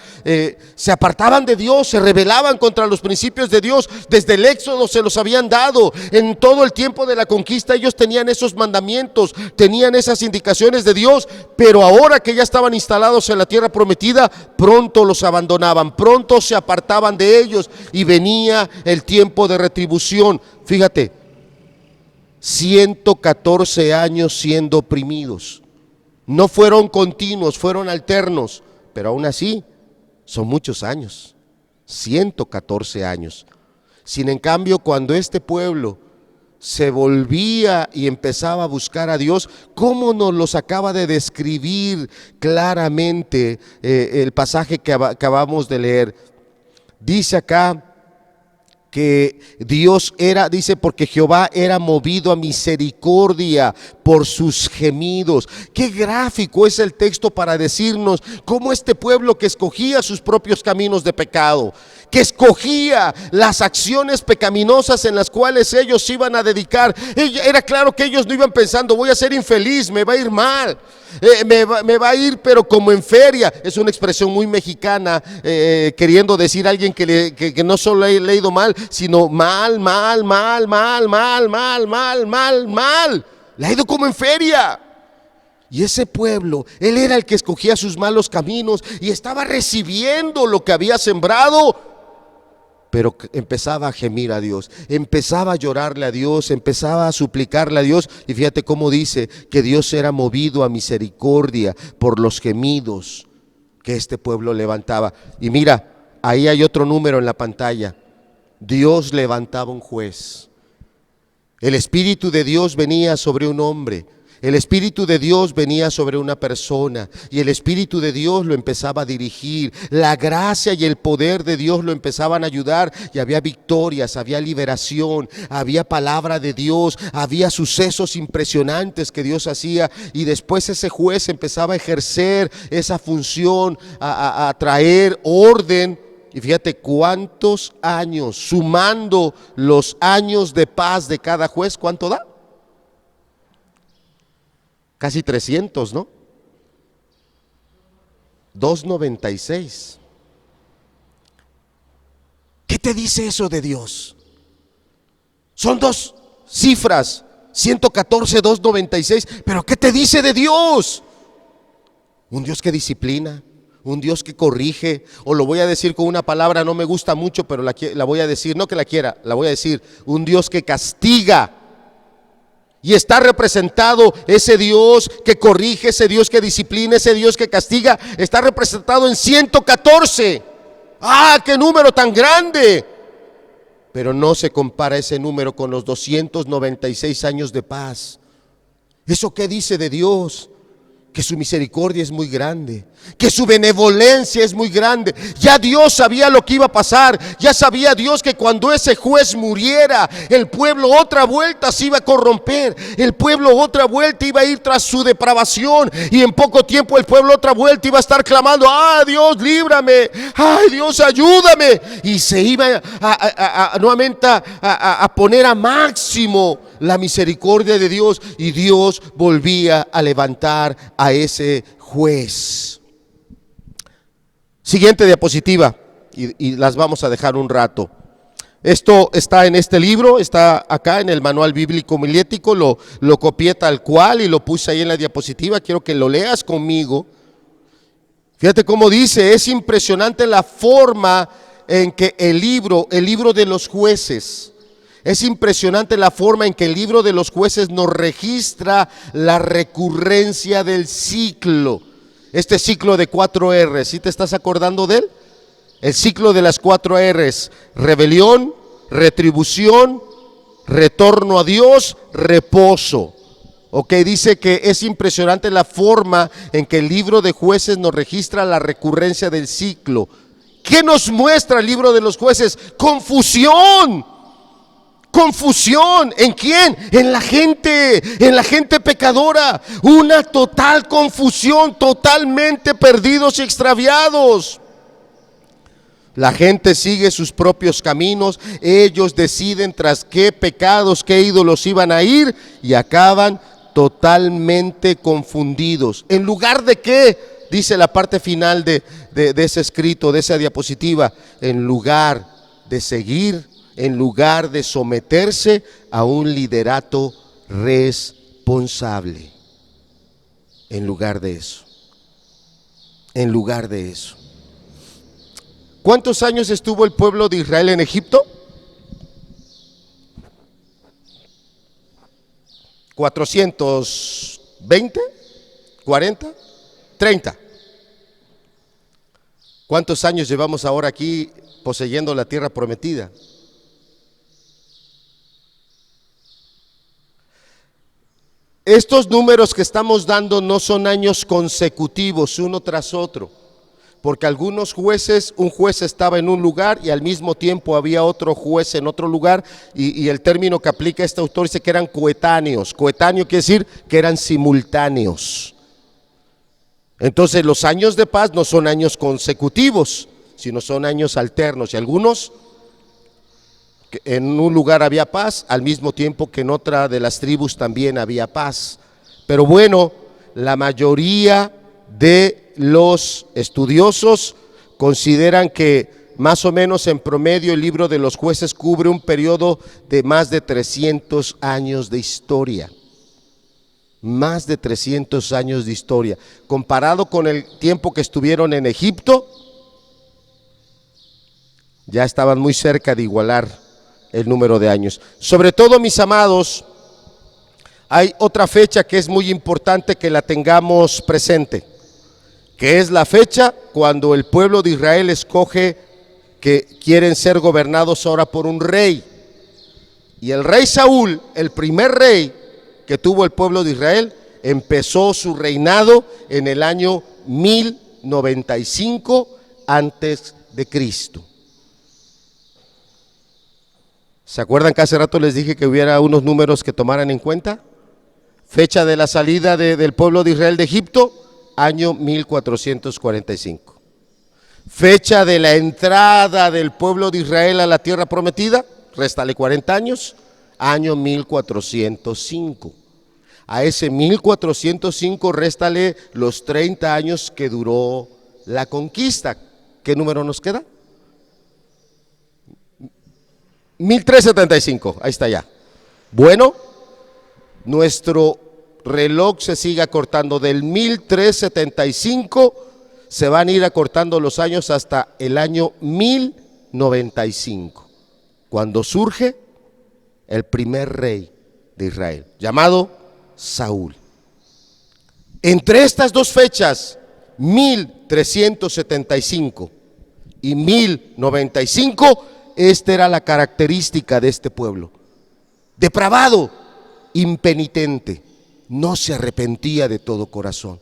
se apartaban de Dios, se rebelaban contra los principios de Dios. Desde el Éxodo se los habían dado, en todo el tiempo de la conquista ellos tenían esos mandamientos, tenían esas indicaciones de Dios, pero ahora que ya estaban instalados en la tierra prometida, pronto los abandonaban, pronto se apartaban de ellos y venía el tiempo de retribución. Fíjate, 114 años siendo oprimidos. No fueron continuos, fueron alternos, pero aún así son muchos años, 114 años. Sin en cambio, cuando este pueblo se volvía y empezaba a buscar a Dios, como nos los acaba de describir claramente el pasaje que acabamos de leer. Dice acá que Dios era, dice, porque Jehová era movido a misericordia por sus gemidos. Qué gráfico es el texto para decirnos cómo este pueblo que escogía sus propios caminos de pecado, que escogía las acciones pecaminosas en las cuales ellos iban a dedicar, era claro que ellos no iban pensando: voy a ser infeliz, me va a ir mal, me va a ir pero como en feria. Es una expresión muy mexicana, queriendo decir a alguien que no solo ha leído mal, sino mal, le ha ido como en feria. Y ese pueblo, él era el que escogía sus malos caminos y estaba recibiendo lo que había sembrado, pero empezaba a gemir a Dios, empezaba a llorarle a Dios, empezaba a suplicarle a Dios. Y fíjate cómo dice que Dios era movido a misericordia por los gemidos que este pueblo levantaba. Y mira, ahí hay otro número en la pantalla. Dios levantaba un juez. El Espíritu de Dios venía sobre un hombre, el Espíritu de Dios venía sobre una persona y el Espíritu de Dios lo empezaba a dirigir. La gracia y el poder de Dios lo empezaban a ayudar y había victorias, había liberación, había palabra de Dios, había sucesos impresionantes que Dios hacía. Y después ese juez empezaba a ejercer esa función, a traer orden. Y fíjate cuántos años, sumando los años de paz de cada juez, ¿cuánto da? Casi 300, ¿no? 296. ¿Qué te dice eso de Dios? Son dos cifras, 114, 296, pero ¿qué te dice de Dios? Un Dios que disciplina, un Dios que corrige, o lo voy a decir con una palabra, no me gusta mucho, pero la voy a decir, no que la quiera, la voy a decir, un Dios que castiga. Y está representado ese Dios que corrige, ese Dios que disciplina, ese Dios que castiga, está representado en 114. ¡Ah, qué número tan grande! Pero no se compara ese número con los 296 años de paz. ¿Eso qué dice de Dios? Que su misericordia es muy grande, que su benevolencia es muy grande. Ya Dios sabía lo que iba a pasar, ya sabía Dios que cuando ese juez muriera, el pueblo otra vuelta se iba a corromper, el pueblo otra vuelta iba a ir tras su depravación, y en poco tiempo el pueblo otra vuelta iba a estar clamando: ¡ah, Dios, líbrame! ¡Ay, Dios, ayúdame! Y se iba nuevamente a poner a máximo la misericordia de Dios, y Dios volvía a levantar a ese juez. Siguiente diapositiva, y las vamos a dejar un rato. Esto está en este libro, está acá en el manual bíblico homilético, lo copié tal cual y lo puse ahí en la diapositiva. Quiero que lo leas conmigo. Fíjate cómo dice, es impresionante la forma en que el libro de los jueces, Es impresionante la forma en que el libro de los jueces nos registra la recurrencia del ciclo. Este ciclo de 4 R's, ¿sí te estás acordando de él? El ciclo de las 4 R's: rebelión, retribución, retorno a Dios, reposo. Ok, dice que es impresionante la forma en que el libro de jueces nos registra la recurrencia del ciclo. ¿Qué nos muestra el libro de los jueces? Confusión. Confusión. ¿En quién? En la gente pecadora. Una total confusión, totalmente perdidos y extraviados. La gente sigue sus propios caminos, ellos deciden tras qué pecados, qué ídolos iban a ir y acaban totalmente confundidos. ¿En lugar de qué? Dice la parte final de ese escrito, de esa diapositiva. En lugar de seguir, en lugar de someterse a un liderato responsable. En lugar de eso. En lugar de eso. ¿Cuántos años estuvo el pueblo de Israel en Egipto? 420, 40, 30. ¿Cuántos años llevamos ahora aquí poseyendo la tierra prometida? Estos números que estamos dando no son años consecutivos uno tras otro, porque algunos jueces, un juez estaba en un lugar y al mismo tiempo había otro juez en otro lugar, y el término que aplica este autor dice que eran coetáneos. Coetáneo quiere decir que eran simultáneos. Entonces los años de paz no son años consecutivos, sino son años alternos, y algunos en un lugar había paz, al mismo tiempo que en otra de las tribus también había paz. Pero bueno, la mayoría de los estudiosos consideran que más o menos en promedio el libro de los jueces cubre un periodo de más de 300 años de historia. Más de 300 años de historia. Comparado con el tiempo que estuvieron en Egipto, ya estaban muy cerca de igualar el número de años. Sobre todo, mis amados, hay otra fecha que es muy importante que la tengamos presente, que es la fecha cuando el pueblo de Israel escoge que quieren ser gobernados ahora por un rey. Y el rey Saúl, el primer rey que tuvo el pueblo de Israel, empezó su reinado en el año 1095 antes de Cristo. ¿Se acuerdan que hace rato les dije que hubiera unos números que tomaran en cuenta? Fecha de la salida del pueblo de Israel de Egipto, año 1445. Fecha de la entrada del pueblo de Israel a la tierra prometida, réstale 40 años, año 1405. A ese 1405 réstale los 30 años que duró la conquista. ¿Qué número nos queda? 1375, ahí está ya. Bueno, nuestro reloj se sigue acortando. Del 1375 se van a ir acortando los años hasta el año 1095, cuando surge el primer rey de Israel, llamado Saúl. Entre estas dos fechas, 1375 y 1095, esta era la característica de este pueblo: depravado, impenitente, no se arrepentía de todo corazón.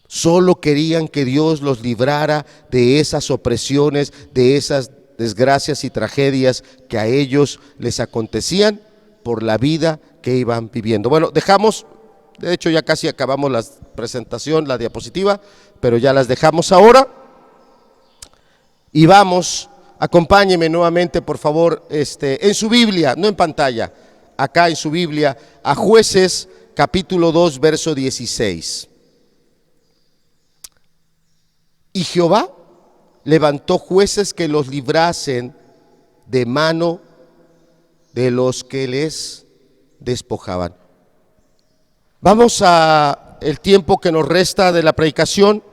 Solo querían que Dios los librara de esas opresiones, de esas desgracias y tragedias que a ellos les acontecían por la vida que iban viviendo. Bueno, dejamos, de hecho ya casi acabamos la presentación, la diapositiva, pero ya las dejamos ahora. Y vamos, acompáñeme nuevamente por favor, en su Biblia, no en pantalla, acá en su Biblia, a Jueces capítulo 2, verso 16. Y Jehová levantó jueces que los librasen de mano de los que les despojaban. Vamos a el tiempo que nos resta de la predicación.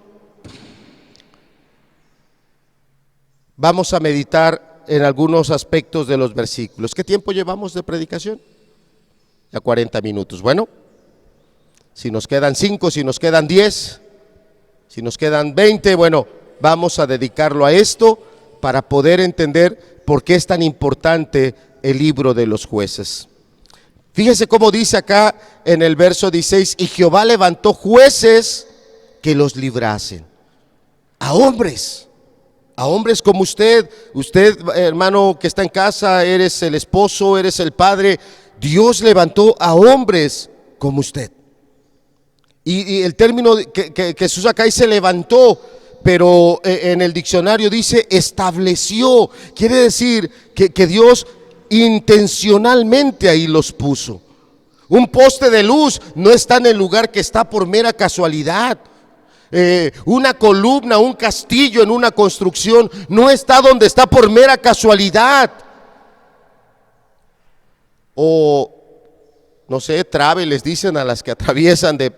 Vamos a meditar en algunos aspectos de los versículos. ¿Qué tiempo llevamos de predicación? Ya 40 minutos. Bueno, si nos quedan 5, si nos quedan 10, si nos quedan 20, bueno, vamos a dedicarlo a esto para poder entender por qué es tan importante el libro de los jueces. Fíjese cómo dice acá en el verso 16, y Jehová levantó jueces que los librasen. A hombres como usted, hermano que está en casa, eres el esposo, eres el padre. Dios levantó a hombres como usted. Y el término que Jesús acá dice levantó, pero en el diccionario dice estableció. Quiere decir que Dios intencionalmente ahí los puso. Un poste de luz no está en el lugar que está por mera casualidad. Una columna, un castillo en una construcción no está donde está por mera casualidad. O no sé, trave les dicen a las que atraviesan de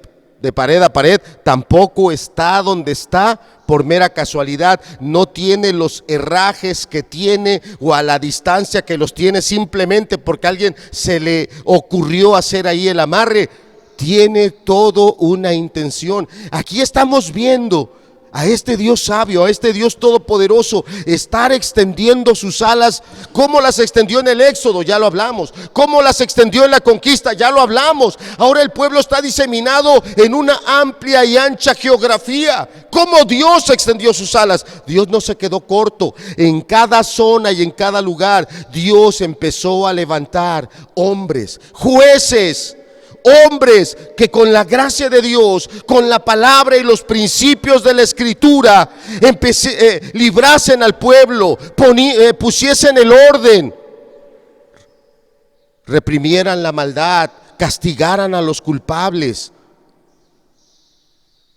pared a pared, tampoco está donde está por mera casualidad. No tiene los herrajes que tiene o a la distancia que los tiene simplemente porque a alguien se le ocurrió hacer ahí el amarre. Tiene todo una intención. Aquí estamos viendo a este Dios sabio, a este Dios todopoderoso, estar extendiendo sus alas. ¿Cómo las extendió en el Éxodo? Ya lo hablamos. ¿Cómo las extendió en la conquista? Ya lo hablamos. Ahora el pueblo está diseminado en una amplia y ancha geografía. ¿Cómo Dios extendió sus alas? Dios no se quedó corto. En cada zona y en cada lugar, Dios empezó a levantar hombres, jueces, hombres que con la gracia de Dios, con la palabra y los principios de la Escritura, librasen al pueblo, pusiesen el orden, reprimieran la maldad, castigaran a los culpables.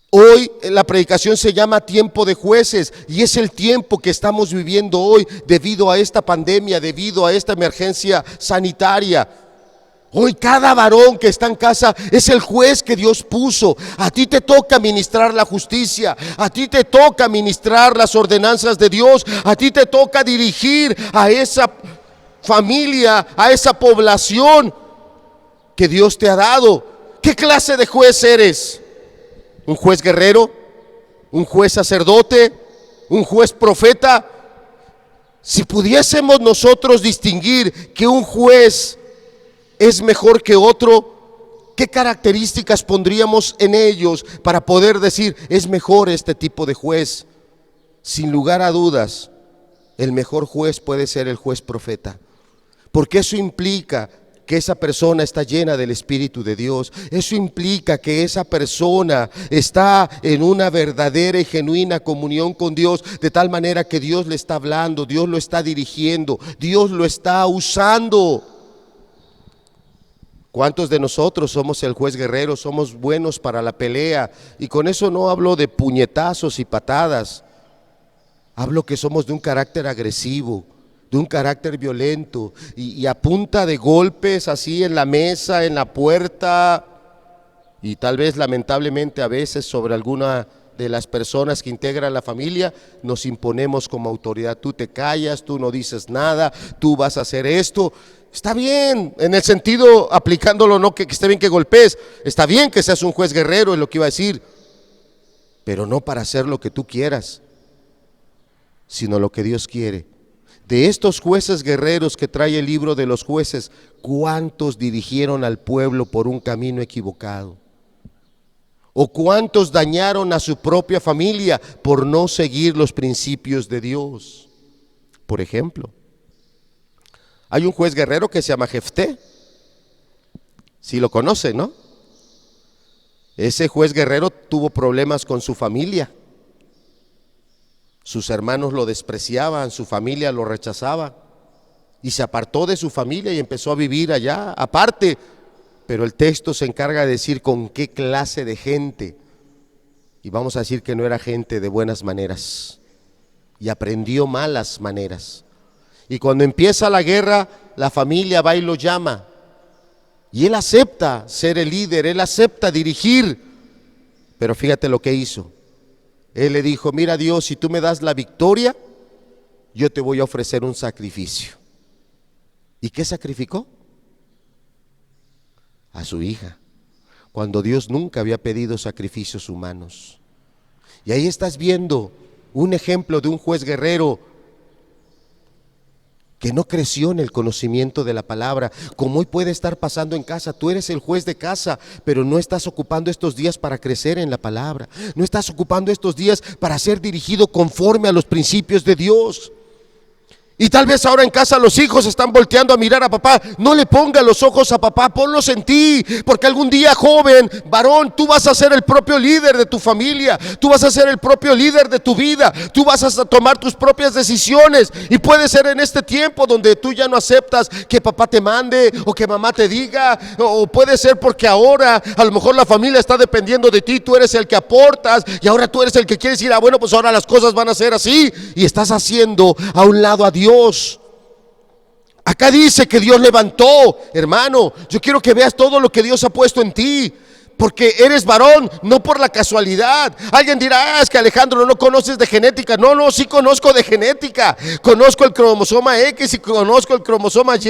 Hoy la predicación se llama tiempo de jueces y es el tiempo que estamos viviendo hoy debido a esta pandemia, debido a esta emergencia sanitaria. Hoy cada varón que está en casa es el juez que Dios puso. A ti te toca ministrar la justicia, a ti te toca ministrar las ordenanzas de Dios, a ti te toca dirigir a esa familia, a esa población que Dios te ha dado. ¿Qué clase de juez eres? ¿Un juez guerrero? ¿Un juez sacerdote? ¿Un juez profeta? Si pudiésemos nosotros distinguir que un juez es mejor que otro, ¿qué características pondríamos en ellos para poder decir es mejor este tipo de juez? Sin lugar a dudas, el mejor juez puede ser el juez profeta, porque eso implica que esa persona está llena del Espíritu de Dios. Eso implica que esa persona está en una verdadera y genuina comunión con Dios, de tal manera que Dios le está hablando, Dios lo está dirigiendo, Dios lo está usando. ¿Cuántos de nosotros somos el juez guerrero? Somos buenos para la pelea, y con eso no hablo de puñetazos y patadas. Hablo que somos de un carácter agresivo, de un carácter violento, y a punta de golpes así en la mesa, en la puerta, y tal vez lamentablemente a veces sobre alguna de las personas que integran la familia, nos imponemos como autoridad. Tú te callas, tú no dices nada, tú vas a hacer esto. Está bien, en el sentido, aplicándolo, no que esté bien que golpees, está bien que seas un juez guerrero, es lo que iba a decir, pero no para hacer lo que tú quieras, sino lo que Dios quiere. De estos jueces guerreros que trae el libro de los jueces, ¿cuántos dirigieron al pueblo por un camino equivocado? ¿O cuántos dañaron a su propia familia por no seguir los principios de Dios? Por ejemplo, hay un juez guerrero que se llama Jefté. Si lo conocen, ¿no? Ese juez guerrero tuvo problemas con su familia. Sus hermanos lo despreciaban, su familia lo rechazaba, y se apartó de su familia y empezó a vivir allá aparte. Pero el texto se encarga de decir con qué clase de gente, y vamos a decir que no era gente de buenas maneras, y aprendió malas maneras. Y cuando empieza la guerra, la familia va y lo llama, y él acepta ser el líder, él acepta dirigir. Pero fíjate lo que hizo. Él le dijo: mira, Dios, si tú me das la victoria, yo te voy a ofrecer un sacrificio. ¿Y qué sacrificó? A su hija, cuando Dios nunca había pedido sacrificios humanos. Y ahí estás viendo un ejemplo de un juez guerrero que no creció en el conocimiento de la palabra, como hoy puede estar pasando en casa. Tú eres el juez de casa, pero no estás ocupando estos días para crecer en la palabra, no estás ocupando estos días para ser dirigido conforme a los principios de Dios. Y tal vez ahora en casa los hijos están volteando a mirar a papá. No le pongas los ojos a papá, ponlos en ti, porque algún día, joven, varón, tú vas a ser el propio líder de tu familia, tú vas a ser el propio líder de tu vida, tú vas a tomar tus propias decisiones. Y puede ser en este tiempo donde tú ya no aceptas que papá te mande o que mamá te diga, o puede ser porque ahora a lo mejor la familia está dependiendo de ti, tú eres el que aportas y ahora tú eres el que quieres decir, bueno, pues ahora las cosas van a ser así, y estás haciendo a un lado a Dios. Acá dice que Dios levantó, hermano, yo quiero que veas todo lo que Dios ha puesto en ti, porque eres varón, no por la casualidad. Alguien dirá, es que Alejandro no conoces de genética. No, sí conozco de genética. Conozco el cromosoma X y conozco el cromosoma Y,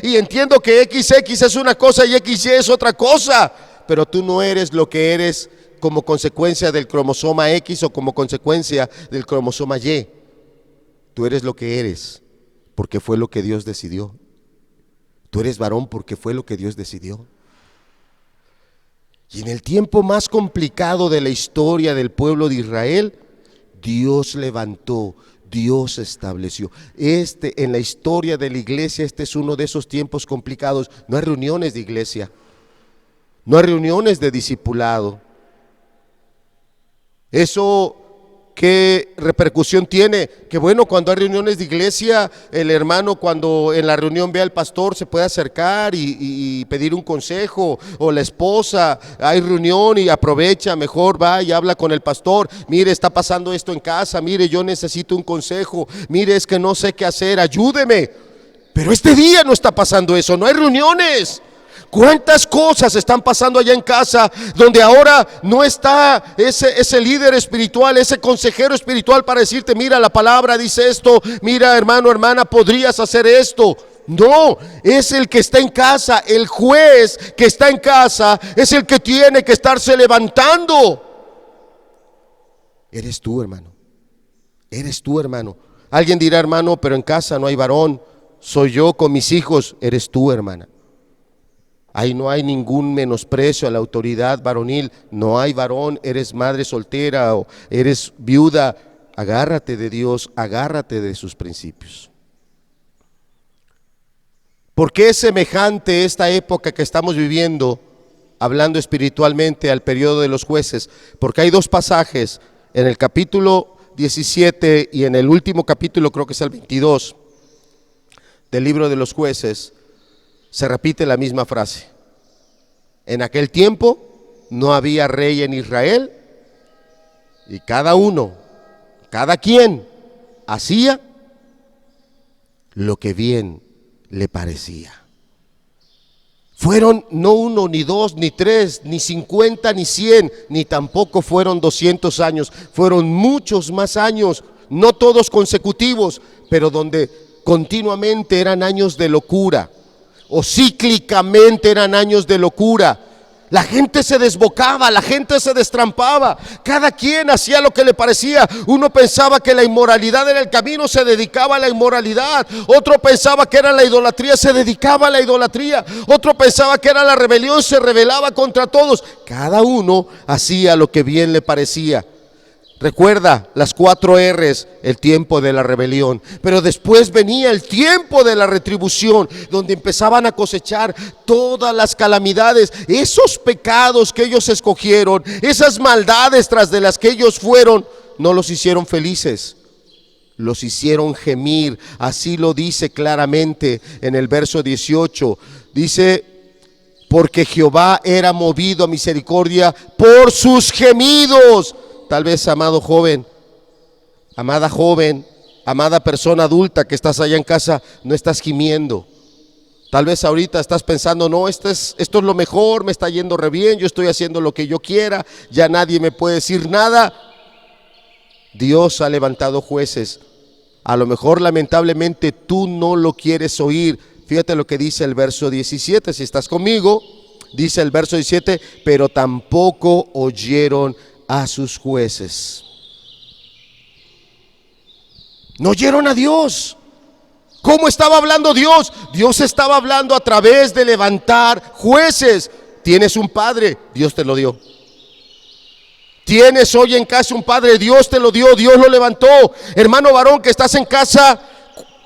y entiendo que XX es una cosa y XY es otra cosa, pero tú no eres lo que eres como consecuencia del cromosoma X o como consecuencia del cromosoma Y. Tú eres lo que eres porque fue lo que Dios decidió. Tú eres varón porque fue lo que Dios decidió. Y en el tiempo más complicado de la historia del pueblo de Israel, Dios levantó, Dios estableció. En la historia de la iglesia, este es uno de esos tiempos complicados. No hay reuniones de iglesia, no hay reuniones de discipulado. Eso, ¿qué repercusión tiene? Que bueno, cuando hay reuniones de iglesia, el hermano cuando en la reunión ve al pastor se puede acercar y pedir un consejo, o la esposa, hay reunión y aprovecha, mejor va y habla con el pastor. Mire, está pasando esto en casa, mire, yo necesito un consejo, mire, es que no sé qué hacer, ayúdeme. Pero este día no está pasando eso, no hay reuniones. ¿Cuántas cosas están pasando allá en casa donde ahora no está ese líder espiritual, ese consejero espiritual para decirte, mira, la palabra dice esto, mira, hermano, hermana, podrías hacer esto? No, es el que está en casa, el juez que está en casa es el que tiene que estarse levantando. Eres tú, hermano, eres tú, hermano. Alguien dirá, hermano, pero en casa no hay varón, soy yo con mis hijos. Eres tú, hermana. Ahí no hay ningún menosprecio a la autoridad varonil. No hay varón, eres madre soltera o eres viuda. Agárrate de Dios, agárrate de sus principios. ¿Por qué es semejante esta época que estamos viviendo, hablando espiritualmente, al periodo de los jueces? Porque hay dos pasajes, en el capítulo 17 y en el último capítulo, creo que es el 22, del libro de los jueces, se repite la misma frase. En aquel tiempo no había rey en Israel y cada quien hacía lo que bien le parecía. Fueron no uno, ni dos, ni tres, ni 50, ni 100, ni tampoco fueron 200 años. Fueron muchos más años, no todos consecutivos, pero donde continuamente eran años de locura, o cíclicamente eran años de locura. La gente se desbocaba, la gente se destrampaba, cada quien hacía lo que le parecía. Uno pensaba que la inmoralidad era el camino, se dedicaba a la inmoralidad. Otro pensaba que era la idolatría, se dedicaba a la idolatría. Otro pensaba que era la rebelión, se rebelaba contra todos. Cada uno hacía lo que bien le parecía. Recuerda las 4 R's, el tiempo de la rebelión. Pero después venía el tiempo de la retribución, donde empezaban a cosechar todas las calamidades. Esos pecados que ellos escogieron, esas maldades tras de las que ellos fueron, no los hicieron felices, los hicieron gemir. Así lo dice claramente en el verso 18. Dice, porque Jehová era movido a misericordia por sus gemidos. Tal vez, amado joven, amada persona adulta que estás allá en casa, no estás gimiendo. Tal vez ahorita estás pensando, no, esto es lo mejor, me está yendo re bien, yo estoy haciendo lo que yo quiera, ya nadie me puede decir nada. Dios ha levantado jueces A lo mejor lamentablemente tú no lo quieres oír. Fíjate lo que dice el verso 17, si estás conmigo, dice el verso 17, pero tampoco oyeron a sus jueces. No oyeron a Dios. ¿Cómo estaba hablando Dios? Dios estaba hablando a través de levantar jueces. Tienes un padre, Dios te lo dio. Tienes hoy en casa un padre, Dios te lo dio, Dios lo levantó. Hermano varón que estás en casa,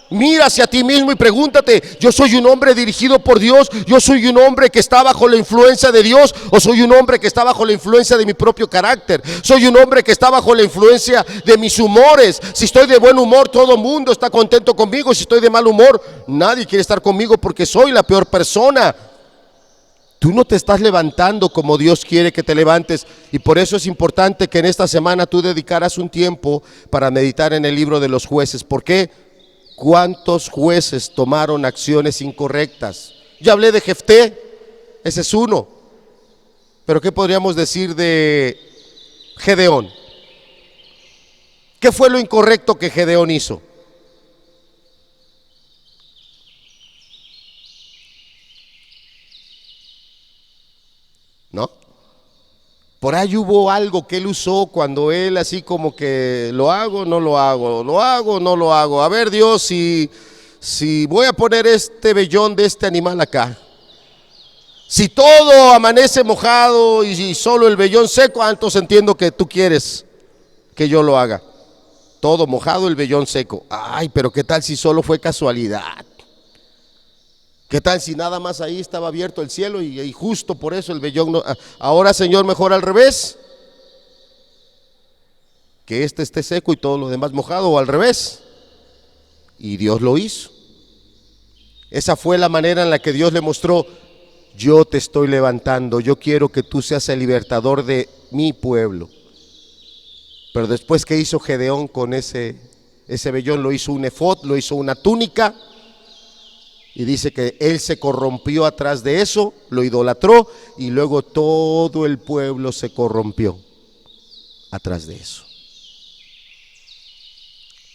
mira hacia ti mismo y pregúntate: ¿yo soy un hombre dirigido por Dios? ¿Yo soy un hombre que está bajo la influencia de Dios? ¿O soy un hombre que está bajo la influencia de mi propio carácter? ¿Soy un hombre que está bajo la influencia de mis humores? Si estoy de buen humor, todo el mundo está contento conmigo. Si estoy de mal humor, nadie quiere estar conmigo porque soy la peor persona. Tú no te estás levantando como Dios quiere que te levantes, y por eso es importante que en esta semana tú dedicaras un tiempo para meditar en el libro de los jueces. ¿Por qué? ¿Cuántos jueces tomaron acciones incorrectas? Ya hablé de Jefté, ese es uno. Pero ¿qué podríamos decir de Gedeón? ¿Qué fue lo incorrecto que Gedeón hizo? ¿No? Por ahí hubo algo que él usó cuando él así como que lo hago, no lo hago, lo hago, no lo hago. A ver, Dios, si voy a poner este vellón de este animal acá, si todo amanece mojado y solo el vellón seco, entonces entiendo que tú quieres que yo lo haga. Todo mojado, el vellón seco. Ay, pero ¿qué tal si solo fue casualidad? ¿Qué tal si nada más ahí estaba abierto el cielo y justo por eso el vellón no? Ahora, Señor, mejor al revés, que este esté seco y todo lo demás mojado, o al revés. Y Dios lo hizo. Esa fue la manera en la que Dios le mostró: yo te estoy levantando, yo quiero que tú seas el libertador de mi pueblo. Pero después, ¿qué hizo Gedeón con ese vellón? Lo hizo un efod, lo hizo una túnica. Y dice que él se corrompió atrás de eso, lo idolatró, y luego todo el pueblo se corrompió atrás de eso.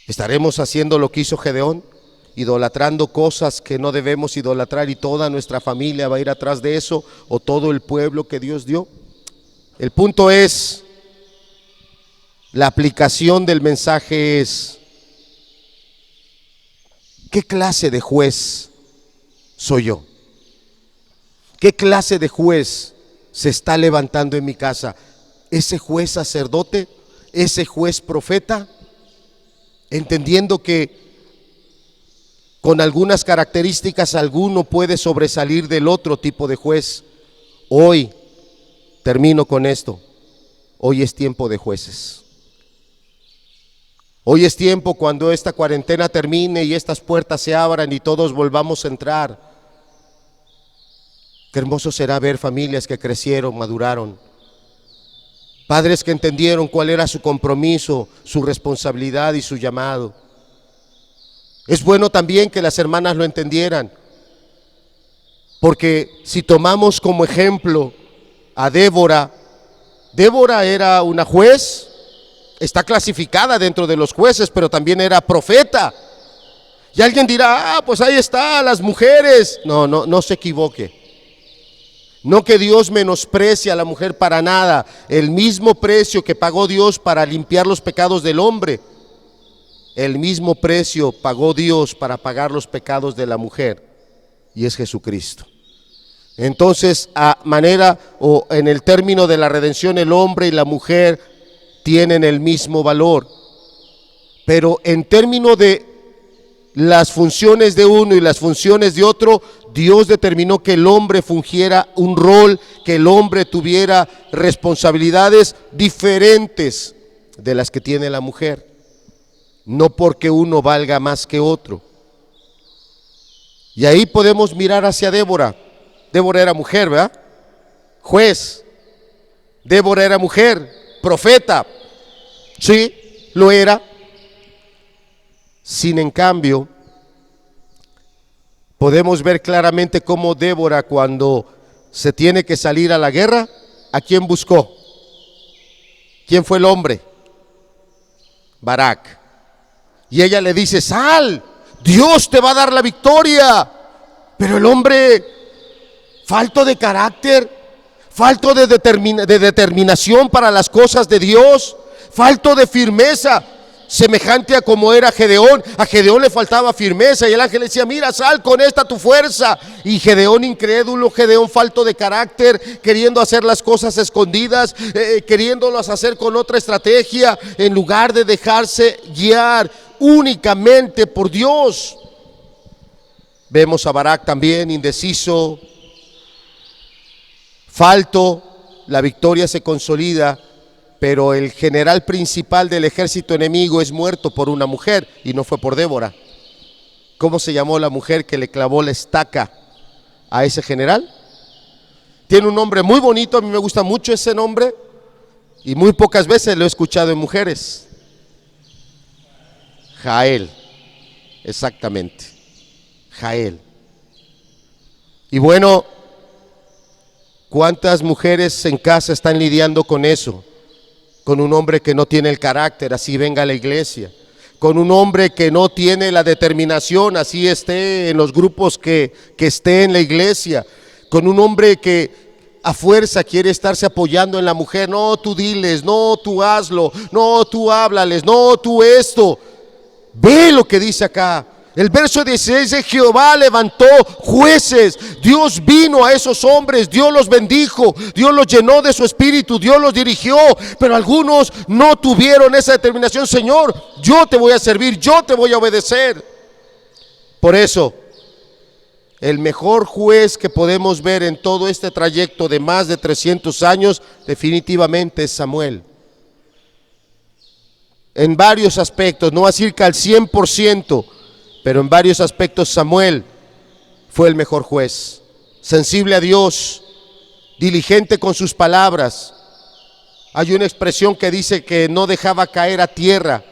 ¿Estaremos haciendo lo que hizo Gedeón? Idolatrando cosas que no debemos idolatrar, y toda nuestra familia va a ir atrás de eso, o todo el pueblo que Dios dio. El punto es, la aplicación del mensaje es: ¿qué clase de juez soy yo? ¿Qué clase de juez se está levantando en mi casa? ¿Ese juez sacerdote? ¿Ese juez profeta? Entendiendo que con algunas características alguno puede sobresalir del otro tipo de juez. Hoy termino con esto. Hoy es tiempo de jueces. Hoy es tiempo, cuando esta cuarentena termine y estas puertas se abran y todos volvamos a entrar. Qué hermoso será ver familias que crecieron, maduraron. Padres que entendieron cuál era su compromiso, su responsabilidad y su llamado. Es bueno también que las hermanas lo entendieran, porque si tomamos como ejemplo a Débora, Débora era una juez. Está clasificada dentro de los jueces, pero también era profeta. Y alguien dirá: pues ahí está, las mujeres. No se equivoque. No que Dios menosprecie a la mujer para nada. El mismo precio que pagó Dios para limpiar los pecados del hombre, el mismo precio pagó Dios para pagar los pecados de la mujer, y es Jesucristo. Entonces, a manera o en el término de la redención, el hombre y la mujer tienen el mismo valor, pero en términos de las funciones de uno y las funciones de otro, Dios determinó que el hombre fungiera un rol, que el hombre tuviera responsabilidades diferentes de las que tiene la mujer, no porque uno valga más que otro. Y ahí podemos mirar hacia Débora. Débora era mujer, ¿verdad? Juez. Débora era mujer. Profeta, sí, lo era. Sin en cambio, podemos ver claramente cómo Débora, cuando se tiene que salir a la guerra, ¿a quién buscó? ¿Quién fue el hombre? Barak. Y ella le dice: sal, Dios te va a dar la victoria. Pero el hombre, falto de carácter, falto de determinación para las cosas de Dios, falto de firmeza, semejante a como era Gedeón. A Gedeón le faltaba firmeza y el ángel le decía: mira, sal con esta tu fuerza. Y Gedeón incrédulo, Gedeón falto de carácter, queriendo hacer las cosas escondidas, queriéndolas hacer con otra estrategia, en lugar de dejarse guiar únicamente por Dios. Vemos a Barak también indeciso, falto. La victoria se consolida, pero el general principal del ejército enemigo es muerto por una mujer, y no fue por Débora. ¿Cómo se llamó la mujer que le clavó la estaca a ese general? Tiene un nombre muy bonito, a mí me gusta mucho ese nombre, y muy pocas veces lo he escuchado en mujeres. Jael, exactamente, Jael. Y bueno, ¿cuántas mujeres en casa están lidiando con eso? Con un hombre que no tiene el carácter, así venga a la iglesia. Con un hombre que no tiene la determinación, así esté en los grupos que esté en la iglesia. Con un hombre que a fuerza quiere estarse apoyando en la mujer. No, tú diles, no, tú hazlo, no, tú háblales, no, tú esto. Ve lo que dice acá. El verso 16 dice: Jehová levantó jueces. Dios vino a esos hombres, Dios los bendijo, Dios los llenó de su espíritu, Dios los dirigió, pero algunos no tuvieron esa determinación. Señor, yo te voy a servir, yo te voy a obedecer. Por eso, el mejor juez que podemos ver en todo este trayecto de más de 300 años, definitivamente es Samuel. En varios aspectos, no voy a decir que al 100%, pero en varios aspectos Samuel fue el mejor juez. Sensible a Dios, diligente con sus palabras. Hay una expresión que dice que no dejaba caer a tierra,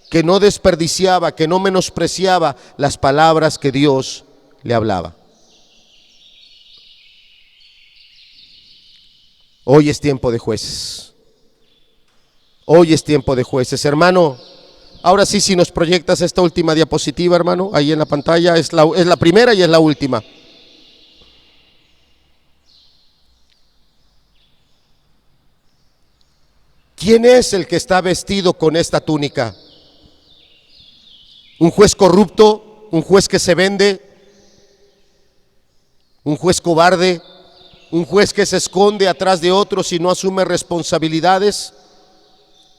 que no desperdiciaba, que no menospreciaba las palabras que Dios le hablaba. Hoy es tiempo de jueces. Hoy es tiempo de jueces, hermano. Ahora sí, si nos proyectas esta última diapositiva, hermano, ahí en la pantalla, es la primera y es la última. ¿Quién es el que está vestido con esta túnica? ¿Un juez corrupto? ¿Un juez que se vende? ¿Un juez cobarde? ¿Un juez que se esconde atrás de otros y no asume responsabilidades?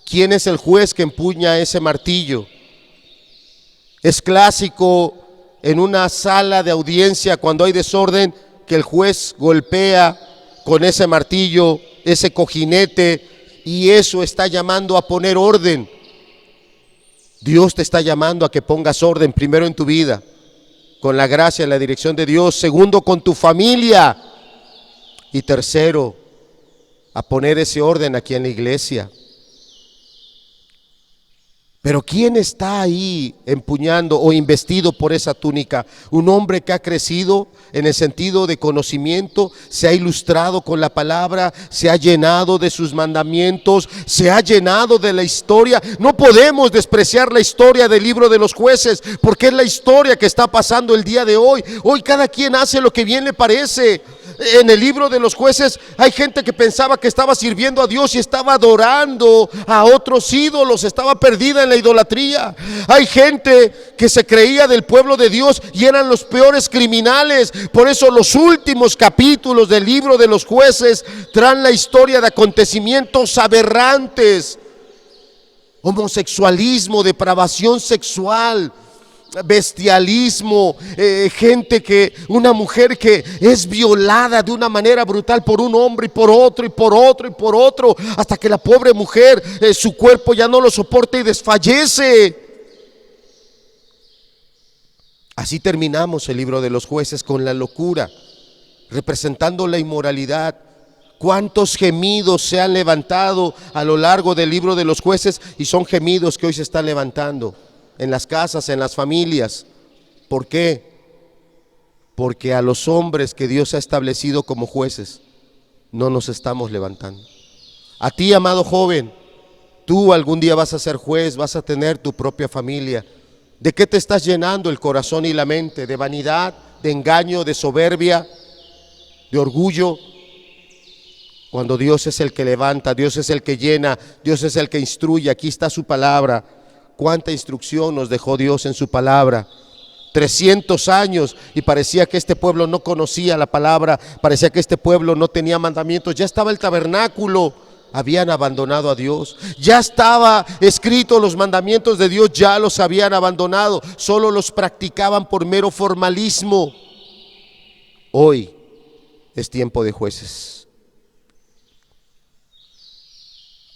¿Quién es el juez que empuña ese martillo? Es clásico en una sala de audiencia, cuando hay desorden, que el juez golpea con ese martillo, ese cojinete, y eso está llamando a poner orden. Dios te está llamando a que pongas orden, primero en tu vida, con la gracia y la dirección de Dios; segundo, con tu familia; y tercero, a poner ese orden aquí en la iglesia. Pero ¿quién está ahí empuñando o investido por esa túnica? Un hombre que ha crecido en el sentido de conocimiento, se ha ilustrado con la palabra, se ha llenado de sus mandamientos, se ha llenado de la historia. No podemos despreciar la historia del libro de los jueces, porque es la historia que está pasando el día de hoy. Hoy cada quien hace lo que bien le parece. En el libro de los jueces hay gente que pensaba que estaba sirviendo a Dios y estaba adorando a otros ídolos, estaba perdida en la idolatría. Hay gente que se creía del pueblo de Dios y eran los peores criminales. Por eso los últimos capítulos del libro de los jueces traen la historia de acontecimientos aberrantes: homosexualismo, depravación sexual, bestialismo, una mujer que es violada de una manera brutal por un hombre y por otro y por otro y por otro, hasta que la pobre mujer, su cuerpo ya no lo soporta y desfallece. Así terminamos el libro de los jueces, con la locura, representando la inmoralidad. ¿Cuántos gemidos se han levantado a lo largo del libro de los jueces? Y son gemidos que hoy se están levantando en las casas, en las familias. ¿Por qué? Porque a los hombres que Dios ha establecido como jueces no nos estamos levantando. A ti, amado joven, Tú algún día vas a ser juez, vas a tener tu propia familia. ¿De qué te estás llenando el corazón y la mente? ¿De vanidad, de engaño, de soberbia, de orgullo? Cuando Dios es el que levanta, Dios es el que llena, Dios es el que instruye. Aquí está su palabra. Cuánta instrucción nos dejó Dios en su palabra. 300 años y parecía que este pueblo no conocía la palabra, parecía que este pueblo no tenía mandamientos. Ya estaba el tabernáculo, habían abandonado a Dios. Ya estaba escrito los mandamientos de Dios, ya los habían abandonado, solo los practicaban por mero formalismo. Hoy es tiempo de jueces.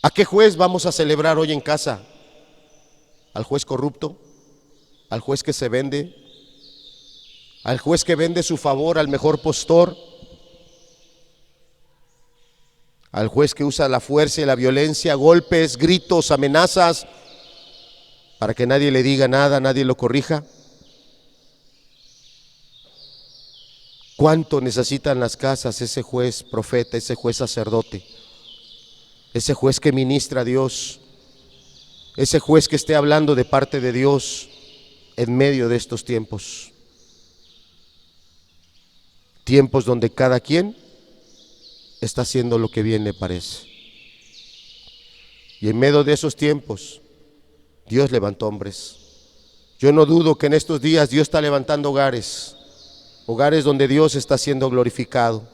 ¿A qué juez vamos a celebrar hoy en casa? ¿Al juez corrupto? ¿Al juez que se vende? ¿Al juez que vende su favor al mejor postor? ¿Al juez que usa la fuerza y la violencia, golpes, gritos, amenazas, para que nadie le diga nada, nadie lo corrija? ¿Cuánto necesitan las casas ese juez profeta, ese juez sacerdote, ese juez que ministra a Dios, ese juez que esté hablando de parte de Dios en medio de estos tiempos? Tiempos donde cada quien está haciendo lo que bien le parece. Y en medio de esos tiempos, Dios levantó hombres. Yo no dudo que en estos días Dios está levantando hogares, hogares donde Dios está siendo glorificado.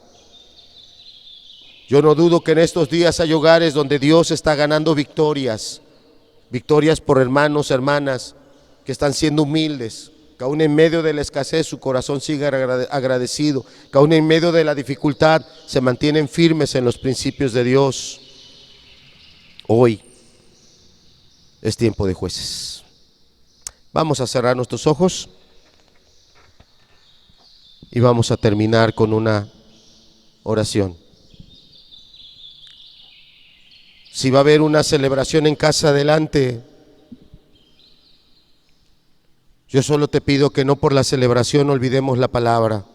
Yo no dudo que en estos días hay hogares donde Dios está ganando victorias, victorias por hermanos, hermanas que están siendo humildes, que aún en medio de la escasez su corazón sigue agradecido, que aún en medio de la dificultad se mantienen firmes en los principios de Dios. Hoy es tiempo de jueces. Vamos a cerrar nuestros ojos y vamos a terminar con una oración. Si va a haber una celebración en casa, adelante. Yo solo te pido que no por la celebración olvidemos la palabra.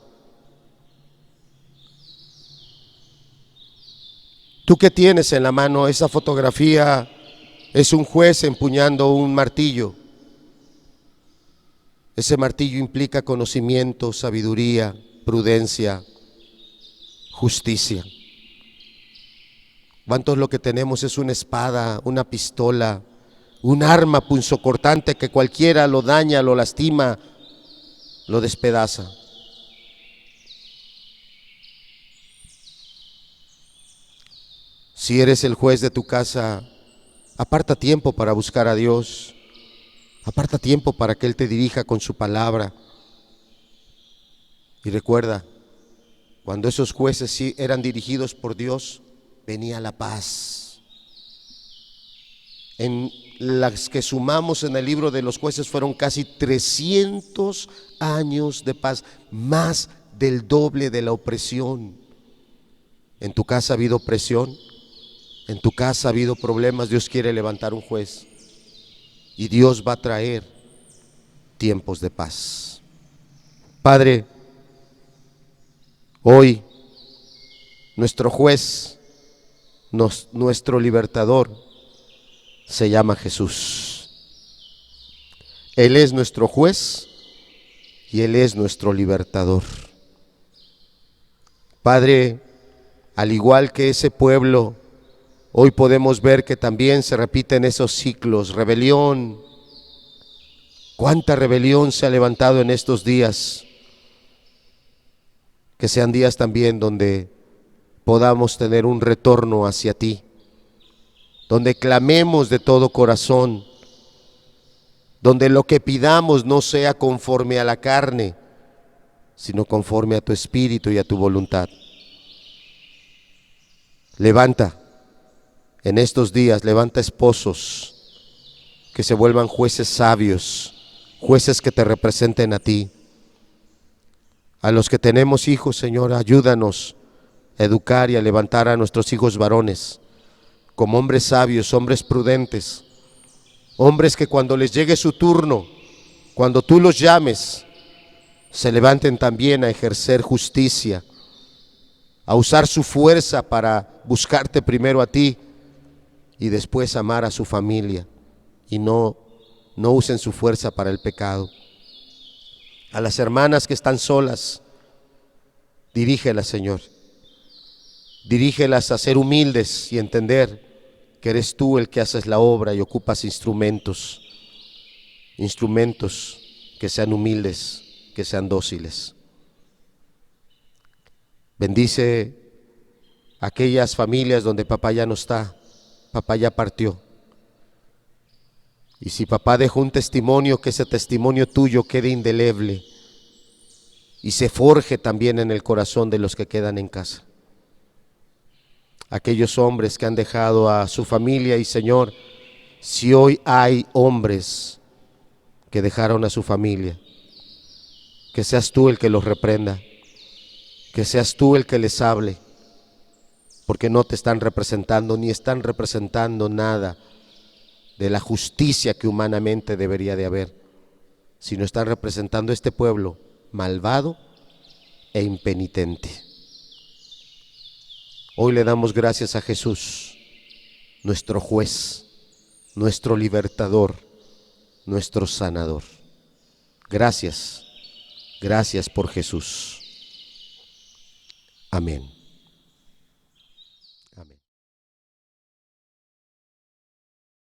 Tú que tienes en la mano esa fotografía, es un juez empuñando un martillo. Ese martillo implica conocimiento, sabiduría, prudencia, justicia. ¿Cuántos lo que tenemos es una espada, una pistola, un arma punzocortante que cualquiera lo daña, lo lastima, lo despedaza? Si eres el juez de tu casa, aparta tiempo para buscar a Dios, aparta tiempo para que Él te dirija con su palabra. Y recuerda, cuando esos jueces sí eran dirigidos por Dios, venía la paz. En las que sumamos en el libro de los jueces fueron casi 300 años de paz, más del doble de la opresión. ¿En tu casa ha habido opresión? ¿En tu casa ha habido problemas? Dios quiere levantar un juez y Dios va a traer tiempos de paz. Padre, hoy nuestro juez, nuestro libertador, se llama Jesús. Él es nuestro juez y Él es nuestro libertador. Padre, al igual que ese pueblo, hoy podemos ver que también se repiten esos ciclos, rebelión. ¿Cuánta rebelión se ha levantado en estos días? Que sean días también donde podamos tener un retorno hacia ti, donde clamemos de todo corazón, donde lo que pidamos no sea conforme a la carne, sino conforme a tu espíritu y a tu voluntad. Levanta en estos días, levanta esposos que se vuelvan jueces sabios, jueces que te representen a ti. A los que tenemos hijos, Señor, ayúdanos a educar y a levantar a nuestros hijos varones como hombres sabios, hombres prudentes, hombres que cuando les llegue su turno, cuando tú los llames, se levanten también a ejercer justicia, a usar su fuerza para buscarte primero a ti y después amar a su familia y no usen su fuerza para el pecado. A las hermanas que están solas, dirígelas, Señor. Dirígelas a ser humildes y entender que eres tú el que haces la obra y ocupas instrumentos que sean humildes, que sean dóciles. Bendice aquellas familias donde papá ya no está, papá ya partió. Y si papá dejó un testimonio, que ese testimonio tuyo quede indeleble y se forje también en el corazón de los que quedan en casa. Aquellos hombres que han dejado a su familia, y Señor, si hoy hay hombres que dejaron a su familia, que seas tú el que los reprenda, que seas tú el que les hable, porque no te están representando ni están representando nada de la justicia que humanamente debería de haber, sino están representando este pueblo malvado e impenitente. Hoy le damos gracias a Jesús, nuestro juez, nuestro libertador, nuestro sanador. Gracias, gracias por Jesús. Amén.